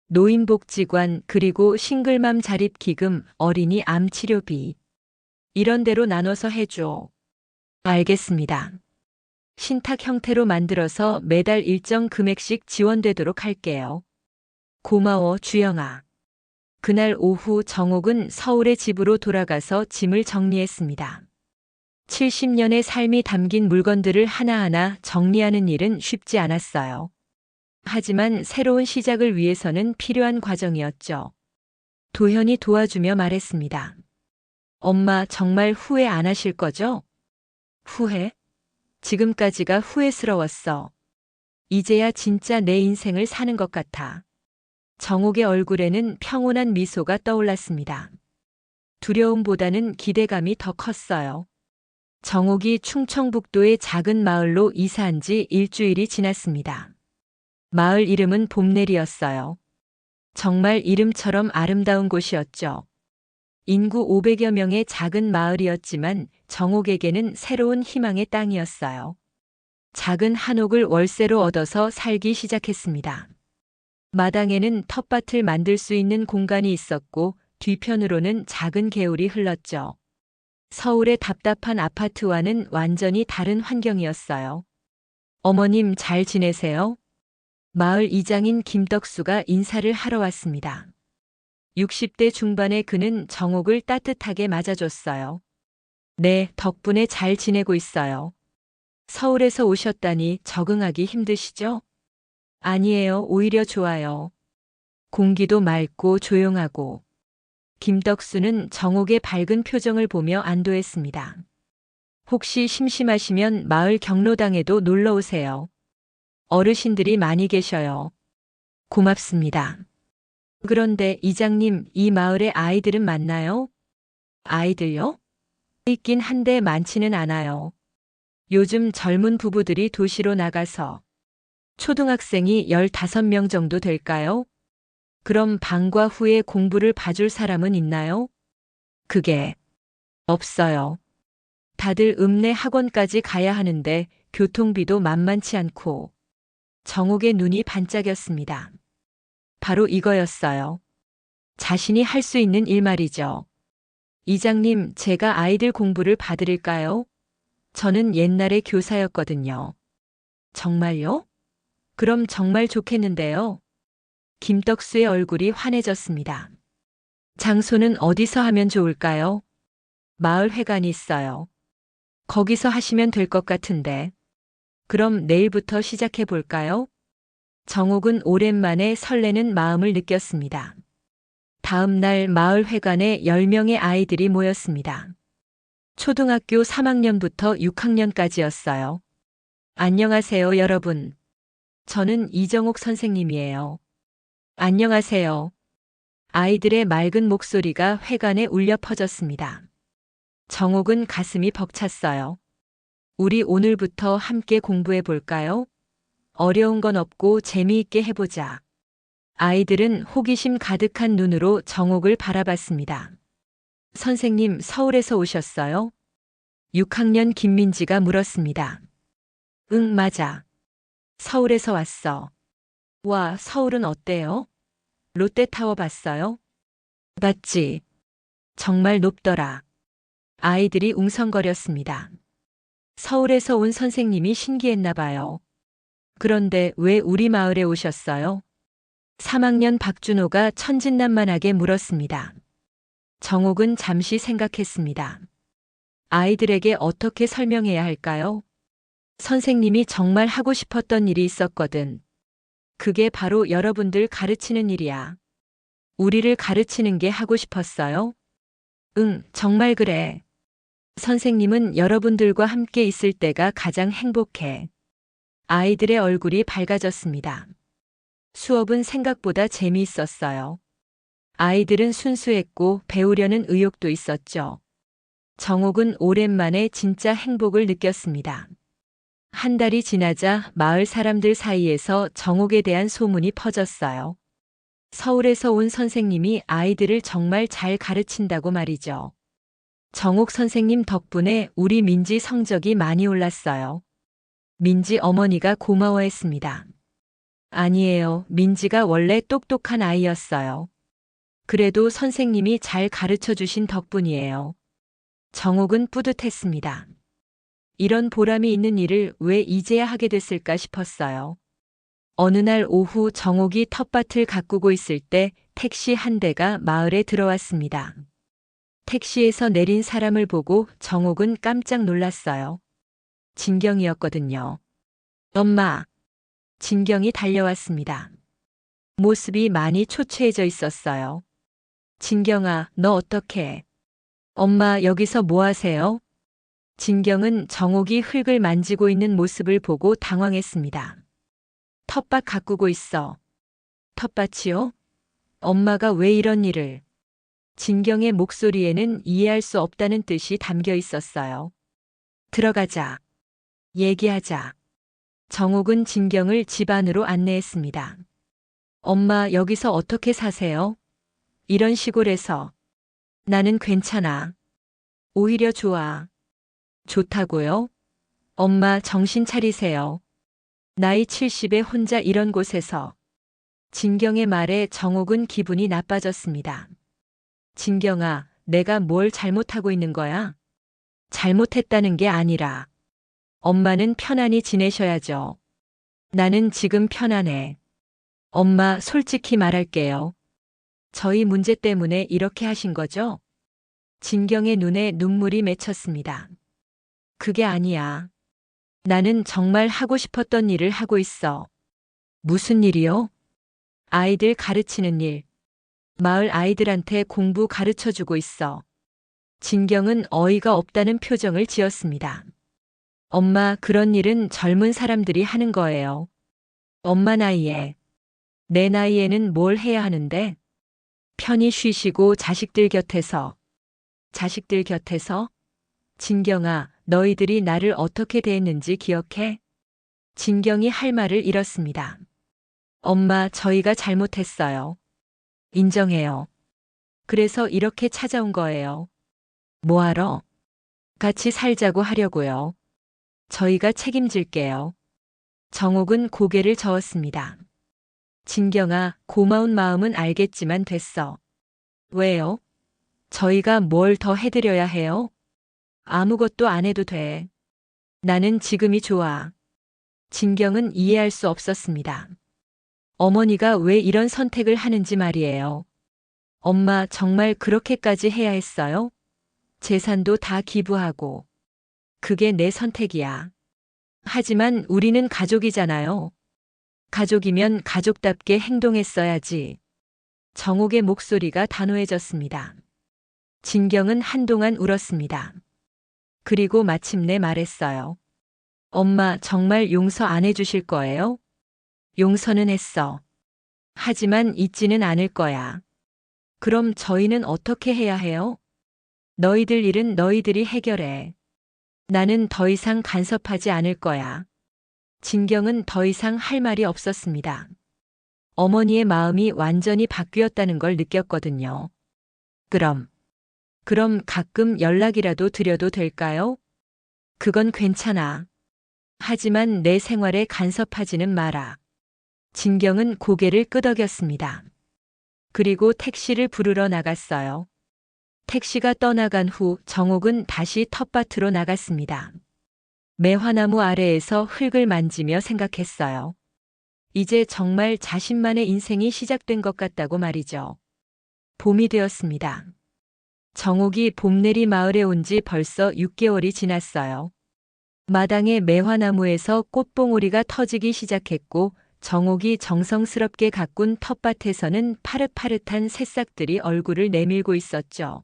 노인복지관 그리고 싱글맘 자립기금, 어린이 암치료비. 이런 데로 나눠서 해줘. 알겠습니다. 신탁 형태로 만들어서 매달 일정 금액씩 지원되도록 할게요. 고마워, 주영아. 그날 오후 정옥은 서울의 집으로 돌아가서 짐을 정리했습니다. 70년의 삶이 담긴 물건들을 하나하나 정리하는 일은 쉽지 않았어요. 하지만 새로운 시작을 위해서는 필요한 과정이었죠. 도현이 도와주며 말했습니다. 엄마 정말 후회 안 하실 거죠? 후회? 지금까지가 후회스러웠어. 이제야 진짜 내 인생을 사는 것 같아. 정옥의 얼굴에는 평온한 미소가 떠올랐습니다. 두려움보다는 기대감이 더 컸어요. 정옥이 충청북도의 작은 마을로 이사한 지 일주일이 지났습니다. 마을 이름은 봄내리였어요. 정말 이름처럼 아름다운 곳이었죠. 인구 500여 명의 작은 마을이었지만 정옥에게는 새로운 희망의 땅이었어요. 작은 한옥을 월세로 얻어서 살기 시작했습니다. 마당에는 텃밭을 만들 수 있는 공간이 있었고 뒤편으로는 작은 개울이 흘렀죠. 서울의 답답한 아파트와는 완전히 다른 환경이었어요. 어머님 잘 지내세요? 마을 이장인 김덕수가 인사를 하러 왔습니다. 60대 중반의 그는 정옥을 따뜻하게 맞아줬어요. 네, 덕분에 잘 지내고 있어요. 서울에서 오셨다니 적응하기 힘드시죠? 아니에요, 오히려 좋아요. 공기도 맑고 조용하고. 김덕수는 정옥의 밝은 표정을 보며 안도했습니다. 혹시 심심하시면 마을 경로당에도 놀러 오세요. 어르신들이 많이 계셔요. 고맙습니다. 그런데 이장님, 이 마을에 아이들은 많나요? 아이들요? 있긴 한데 많지는 않아요. 요즘 젊은 부부들이 도시로 나가서 초등학생이 15명 정도 될까요? 그럼 방과 후에 공부를 봐줄 사람은 있나요? 그게 없어요. 다들 읍내 학원까지 가야 하는데 교통비도 만만치 않고. 정옥의 눈이 반짝였습니다. 바로 이거였어요. 자신이 할 수 있는 일 말이죠. 이장님, 제가 아이들 공부를 봐드릴까요? 저는 옛날에 교사였거든요. 정말요? 그럼 정말 좋겠는데요. 김덕수의 얼굴이 환해졌습니다. 장소는 어디서 하면 좋을까요? 마을 회관이 있어요. 거기서 하시면 될 것 같은데. 그럼 내일부터 시작해 볼까요? 정옥은 오랜만에 설레는 마음을 느꼈습니다. 다음 날 마을 회관에 10명의 아이들이 모였습니다. 초등학교 3학년부터 6학년까지였어요. 안녕하세요, 여러분. 저는 이정옥 선생님이에요. 안녕하세요. 아이들의 맑은 목소리가 회관에 울려 퍼졌습니다. 정옥은 가슴이 벅찼어요. 우리 오늘부터 함께 공부해 볼까요? 어려운 건 없고 재미있게 해보자. 아이들은 호기심 가득한 눈으로 정옥을 바라봤습니다. 선생님, 서울에서 오셨어요? 6학년 김민지가 물었습니다. 응, 맞아. 서울에서 왔어. 와, 서울은 어때요? 롯데타워 봤어요? 봤지. 정말 높더라. 아이들이 웅성거렸습니다. 서울에서 온 선생님이 신기했나 봐요. 그런데 왜 우리 마을에 오셨어요? 3학년 박준호가 천진난만하게 물었습니다. 정옥은 잠시 생각했습니다. 아이들에게 어떻게 설명해야 할까요? 선생님이 정말 하고 싶었던 일이 있었거든. 그게 바로 여러분들 가르치는 일이야. 우리를 가르치는 게 하고 싶었어요? 응, 정말 그래. 선생님은 여러분들과 함께 있을 때가 가장 행복해. 아이들의 얼굴이 밝아졌습니다. 수업은 생각보다 재미있었어요. 아이들은 순수했고 배우려는 의욕도 있었죠. 정옥은 오랜만에 진짜 행복을 느꼈습니다. 한 달이 지나자 마을 사람들 사이에서 정옥에 대한 소문이 퍼졌어요. 서울에서 온 선생님이 아이들을 정말 잘 가르친다고 말이죠. 정옥 선생님 덕분에 우리 민지 성적이 많이 올랐어요. 민지 어머니가 고마워했습니다. 아니에요. 민지가 원래 똑똑한 아이였어요. 그래도 선생님이 잘 가르쳐 주신 덕분이에요. 정옥은 뿌듯했습니다. 이런 보람이 있는 일을 왜 이제야 하게 됐을까 싶었어요. 어느 날 오후 정옥이 텃밭을 가꾸고 있을 때 택시 한 대가 마을에 들어왔습니다. 택시에서 내린 사람을 보고 정옥은 깜짝 놀랐어요. 진경이었거든요. 엄마. 진경이 달려왔습니다. 모습이 많이 초췌해져 있었어요. 진경아, 너 어떡해? 엄마, 여기서 뭐 하세요? 진경은 정옥이 흙을 만지고 있는 모습을 보고 당황했습니다. 텃밭 가꾸고 있어. 텃밭이요? 엄마가 왜 이런 일을? 진경의 목소리에는 이해할 수 없다는 뜻이 담겨 있었어요. 들어가자. 얘기하자. 정옥은 진경을 집 안으로 안내했습니다. 엄마, 여기서 어떻게 사세요? 이런 시골에서. 나는 괜찮아. 오히려 좋아. 좋다고요? 엄마, 정신 차리세요. 나이 70에 혼자 이런 곳에서. 진경의 말에 정옥은 기분이 나빠졌습니다. 진경아, 내가 뭘 잘못하고 있는 거야? 잘못했다는 게 아니라. 엄마는 편안히 지내셔야죠. 나는 지금 편안해. 엄마, 솔직히 말할게요. 저희 문제 때문에 이렇게 하신 거죠? 진경의 눈에 눈물이 맺혔습니다. 그게 아니야. 나는 정말 하고 싶었던 일을 하고 있어. 무슨 일이요? 아이들 가르치는 일. 마을 아이들한테 공부 가르쳐 주고 있어. 진경은 어이가 없다는 표정을 지었습니다. 엄마, 그런 일은 젊은 사람들이 하는 거예요. 엄마 나이에. 내 나이에는 뭘 해야 하는데? 편히 쉬시고 자식들 곁에서. 자식들 곁에서? 진경아, 너희들이 나를 어떻게 대했는지 기억해? 진경이 할 말을 잃었습니다. 엄마, 저희가 잘못했어요. 인정해요. 그래서 이렇게 찾아온 거예요. 뭐하러? 같이 살자고 하려고요. 저희가 책임질게요. 정옥은 고개를 저었습니다. 진경아, 고마운 마음은 알겠지만 됐어. 왜요? 저희가 뭘 더 해드려야 해요? 아무것도 안 해도 돼. 나는 지금이 좋아. 진경은 이해할 수 없었습니다. 어머니가 왜 이런 선택을 하는지 말이에요. 엄마, 정말 그렇게까지 해야 했어요? 재산도 다 기부하고. 그게 내 선택이야. 하지만 우리는 가족이잖아요. 가족이면 가족답게 행동했어야지. 정옥의 목소리가 단호해졌습니다. 진경은 한동안 울었습니다. 그리고 마침내 말했어요. 엄마, 정말 용서 안 해주실 거예요? 용서는 했어. 하지만 잊지는 않을 거야. 그럼 저희는 어떻게 해야 해요? 너희들 일은 너희들이 해결해. 나는 더 이상 간섭하지 않을 거야. 진경은 더 이상 할 말이 없었습니다. 어머니의 마음이 완전히 바뀌었다는 걸 느꼈거든요. 그럼 가끔 연락이라도 드려도 될까요? 그건 괜찮아. 하지만 내 생활에 간섭하지는 마라. 진경은 고개를 끄덕였습니다. 그리고 택시를 부르러 나갔어요. 택시가 떠나간 후 정옥은 다시 텃밭으로 나갔습니다. 매화나무 아래에서 흙을 만지며 생각했어요. 이제 정말 자신만의 인생이 시작된 것 같다고 말이죠. 봄이 되었습니다. 정옥이 봄내리 마을에 온 지 벌써 6개월이 지났어요. 마당의 매화나무에서 꽃봉오리가 터지기 시작했고 정옥이 정성스럽게 가꾼 텃밭에서는 파릇파릇한 새싹들이 얼굴을 내밀고 있었죠.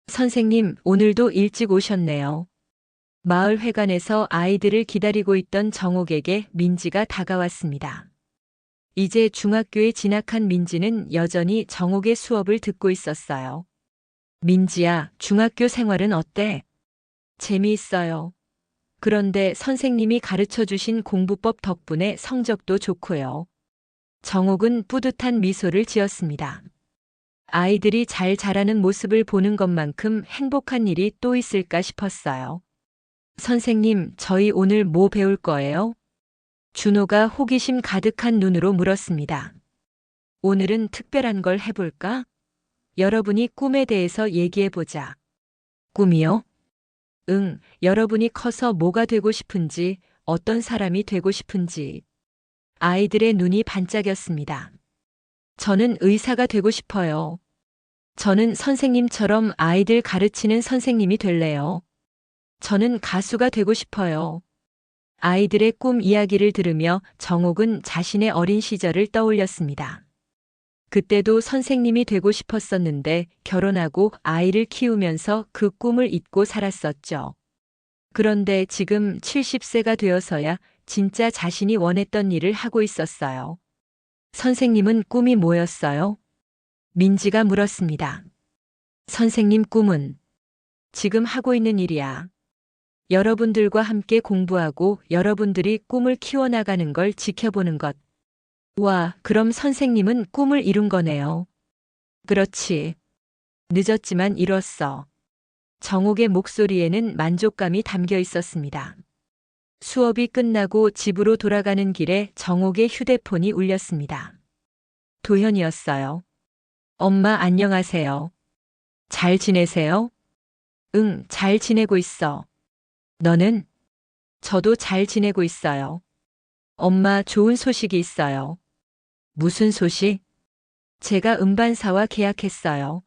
선생님, 오늘도 일찍 오셨네요. 마을 회관에서 아이들을 기다리고 있던 정옥에게 민지가 다가왔습니다. 이제 중학교에 진학한 민지는 여전히 정옥의 수업을 듣고 있었어요. 민지야, 중학교 생활은 어때? 재미있어요. 그런데 선생님이 가르쳐 주신 공부법 덕분에 성적도 좋고요. 정옥은 뿌듯한 미소를 지었습니다. 아이들이 잘 자라는 모습을 보는 것만큼 행복한 일이 또 있을까 싶었어요. 선생님, 저희 오늘 뭐 배울 거예요? 준호가 호기심 가득한 눈으로 물었습니다. 오늘은 특별한 걸 해볼까? 여러분이 꿈에 대해서 얘기해보자. 꿈이요? 응, 여러분이 커서 뭐가 되고 싶은지, 어떤 사람이 되고 싶은지. 아이들의 눈이 반짝였습니다. 저는 의사가 되고 싶어요. 저는 선생님처럼 아이들 가르치는 선생님이 될래요. 저는 가수가 되고 싶어요. 아이들의 꿈 이야기를 들으며 정옥은 자신의 어린 시절을 떠올렸습니다. 그때도 선생님이 되고 싶었었는데 결혼하고 아이를 키우면서 그 꿈을 잊고 살았었죠. 그런데 지금 70세가 되어서야 진짜 자신이 원했던 일을 하고 있었어요. 선생님은 꿈이 뭐였어요? 민지가 물었습니다. 선생님 꿈은 지금 하고 있는 일이야. 여러분들과 함께 공부하고 여러분들이 꿈을 키워나가는 걸 지켜보는 것. 와, 그럼 선생님은 꿈을 이룬 거네요. 그렇지. 늦었지만 이뤘어. 정옥의 목소리에는 만족감이 담겨 있었습니다. 수업이 끝나고 집으로 돌아가는 길에 정옥의 휴대폰이 울렸습니다. 도현이었어요. 엄마 안녕하세요. 잘 지내세요? 응, 잘 지내고 있어. 너는? 저도 잘 지내고 있어요. 엄마 좋은 소식이 있어요. 무슨 소식? 제가 음반사와 계약했어요.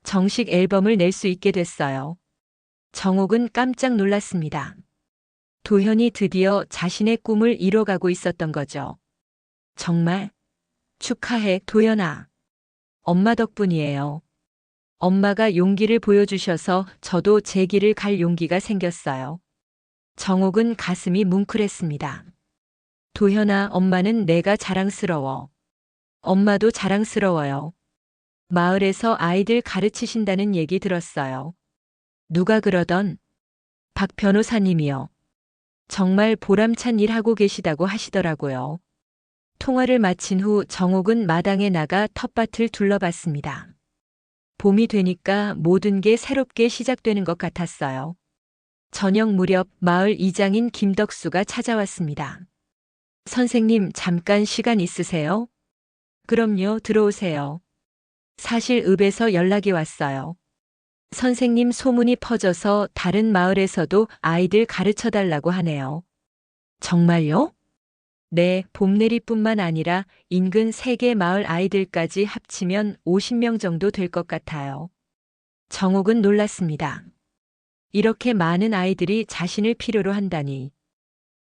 정식 앨범을 낼 수 있게 됐어요. 정옥은 깜짝 놀랐습니다. 도현이 드디어 자신의 꿈을 이뤄가고 있었던 거죠. 정말? 축하해, 도현아. 엄마 덕분이에요. 엄마가 용기를 보여주셔서 저도 제 길을 갈 용기가 생겼어요. 정옥은 가슴이 뭉클했습니다. 도현아, 엄마는 내가 자랑스러워. 엄마도 자랑스러워요. 마을에서 아이들 가르치신다는 얘기 들었어요. 누가 그러던? 박 변호사님이요. 정말 보람찬 일 하고 계시다고 하시더라고요. 통화를 마친 후 정옥은 마당에 나가 텃밭을 둘러봤습니다. 봄이 되니까 모든 게 새롭게 시작되는 것 같았어요. 저녁 무렵 마을 이장인 김덕수가 찾아왔습니다. 선생님, 잠깐 시간 있으세요? 그럼요, 들어오세요. 사실 읍에서 연락이 왔어요. 선생님 소문이 퍼져서 다른 마을에서도 아이들 가르쳐 달라고 하네요. 정말요? 네, 봄내리뿐만 아니라 인근 3개 마을 아이들까지 합치면 50명 정도 될 것 같아요. 정옥은 놀랐습니다. 이렇게 많은 아이들이 자신을 필요로 한다니.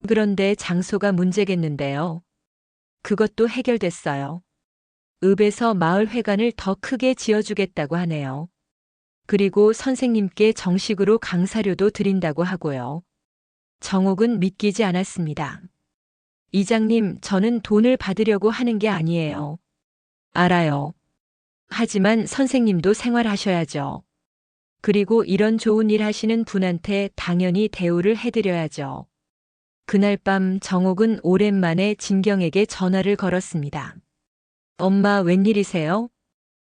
그런데 장소가 문제겠는데요. 그것도 해결됐어요. 읍에서 마을 회관을 더 크게 지어주겠다고 하네요. 그리고 선생님께 정식으로 강사료도 드린다고 하고요. 정옥은 믿기지 않았습니다. 이장님, 저는 돈을 받으려고 하는 게 아니에요. 알아요. 하지만 선생님도 생활하셔야죠. 그리고 이런 좋은 일 하시는 분한테 당연히 대우를 해드려야죠. 그날 밤 정옥은 오랜만에 진경에게 전화를 걸었습니다. 엄마 웬일이세요?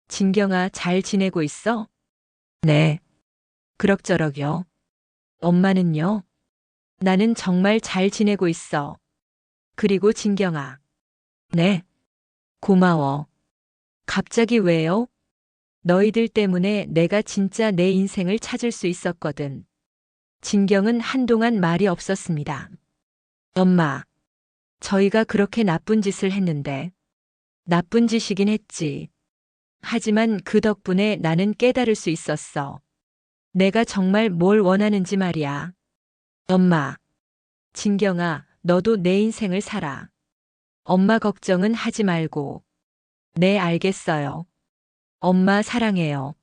진경아, 잘 지내고 있어? 네. 그럭저럭요. 엄마는요? 나는 정말 잘 지내고 있어. 그리고 진경아. 네. 고마워. 갑자기 왜요? 너희들 때문에 내가 진짜 내 인생을 찾을 수 있었거든. 진경은 한동안 말이 없었습니다. 엄마, 저희가 그렇게 나쁜 짓을 했는데. 나쁜 짓이긴 했지. 하지만 그 덕분에 나는 깨달을 수 있었어. 내가 정말 뭘 원하는지 말이야. 엄마. 진경아, 너도 내 인생을 살아. 엄마 걱정은 하지 말고. 네, 알겠어요. 엄마 사랑해요.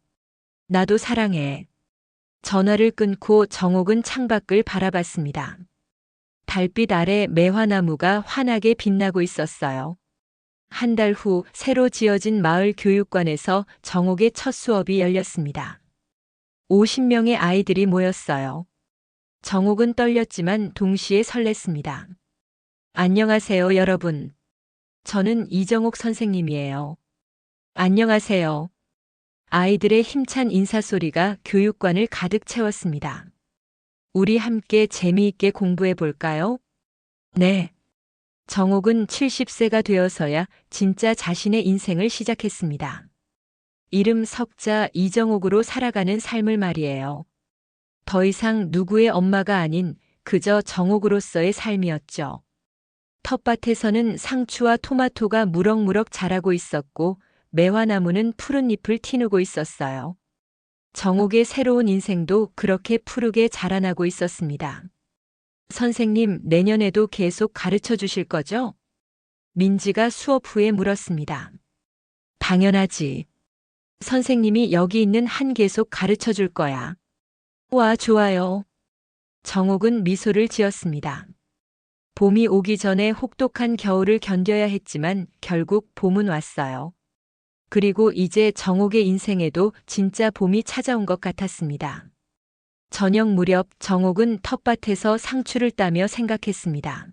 나도 사랑해. 전화를 끊고 정옥은 창밖을 바라봤습니다. 달빛 아래 매화나무가 환하게 빛나고 있었어요. 한 달 후 새로 지어진 마을 교육관에서 정옥의 첫 수업이 열렸습니다. 50명의 아이들이 모였어요. 정옥은 떨렸지만 동시에 설렜습니다. 안녕하세요, 여러분. 저는 이정옥 선생님이에요. 안녕하세요. 아이들의 힘찬 인사소리가 교육관을 가득 채웠습니다. 우리 함께 재미있게 공부해 볼까요? 네. 정옥은 70세가 되어서야 진짜 자신의 인생을 시작했습니다. 이름 석자 이정옥으로 살아가는 삶을 말이에요. 더 이상 누구의 엄마가 아닌 그저 정옥으로서의 삶이었죠. 텃밭에서는 상추와 토마토가 무럭무럭 자라고 있었고 매화나무는 푸른 잎을 티누고 있었어요. 정옥의 새로운 인생도 그렇게 푸르게 자라나고 있었습니다. 선생님, 내년에도 계속 가르쳐 주실 거죠? 민지가 수업 후에 물었습니다. 당연하지. 선생님이 여기 있는 한 계속 가르쳐 줄 거야. 와, 좋아요. 정옥은 미소를 지었습니다. 봄이 오기 전에 혹독한 겨울을 견뎌야 했지만 결국 봄은 왔어요. 그리고 이제 정옥의 인생에도 진짜 봄이 찾아온 것 같았습니다. 저녁 무렵 정옥은 텃밭에서 상추를 따며 생각했습니다.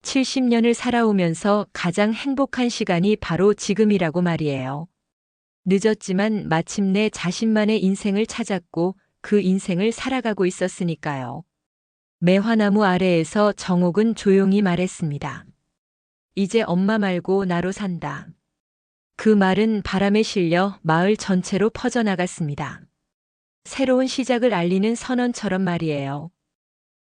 70년을 살아오면서 가장 행복한 시간이 바로 지금이라고 말이에요. 늦었지만 마침내 자신만의 인생을 찾았고 그 인생을 살아가고 있었으니까요. 매화나무 아래에서 정옥은 조용히 말했습니다. 이제 엄마 말고 나로 산다. 그 말은 바람에 실려 마을 전체로 퍼져나갔습니다. 새로운 시작을 알리는 선언처럼 말이에요.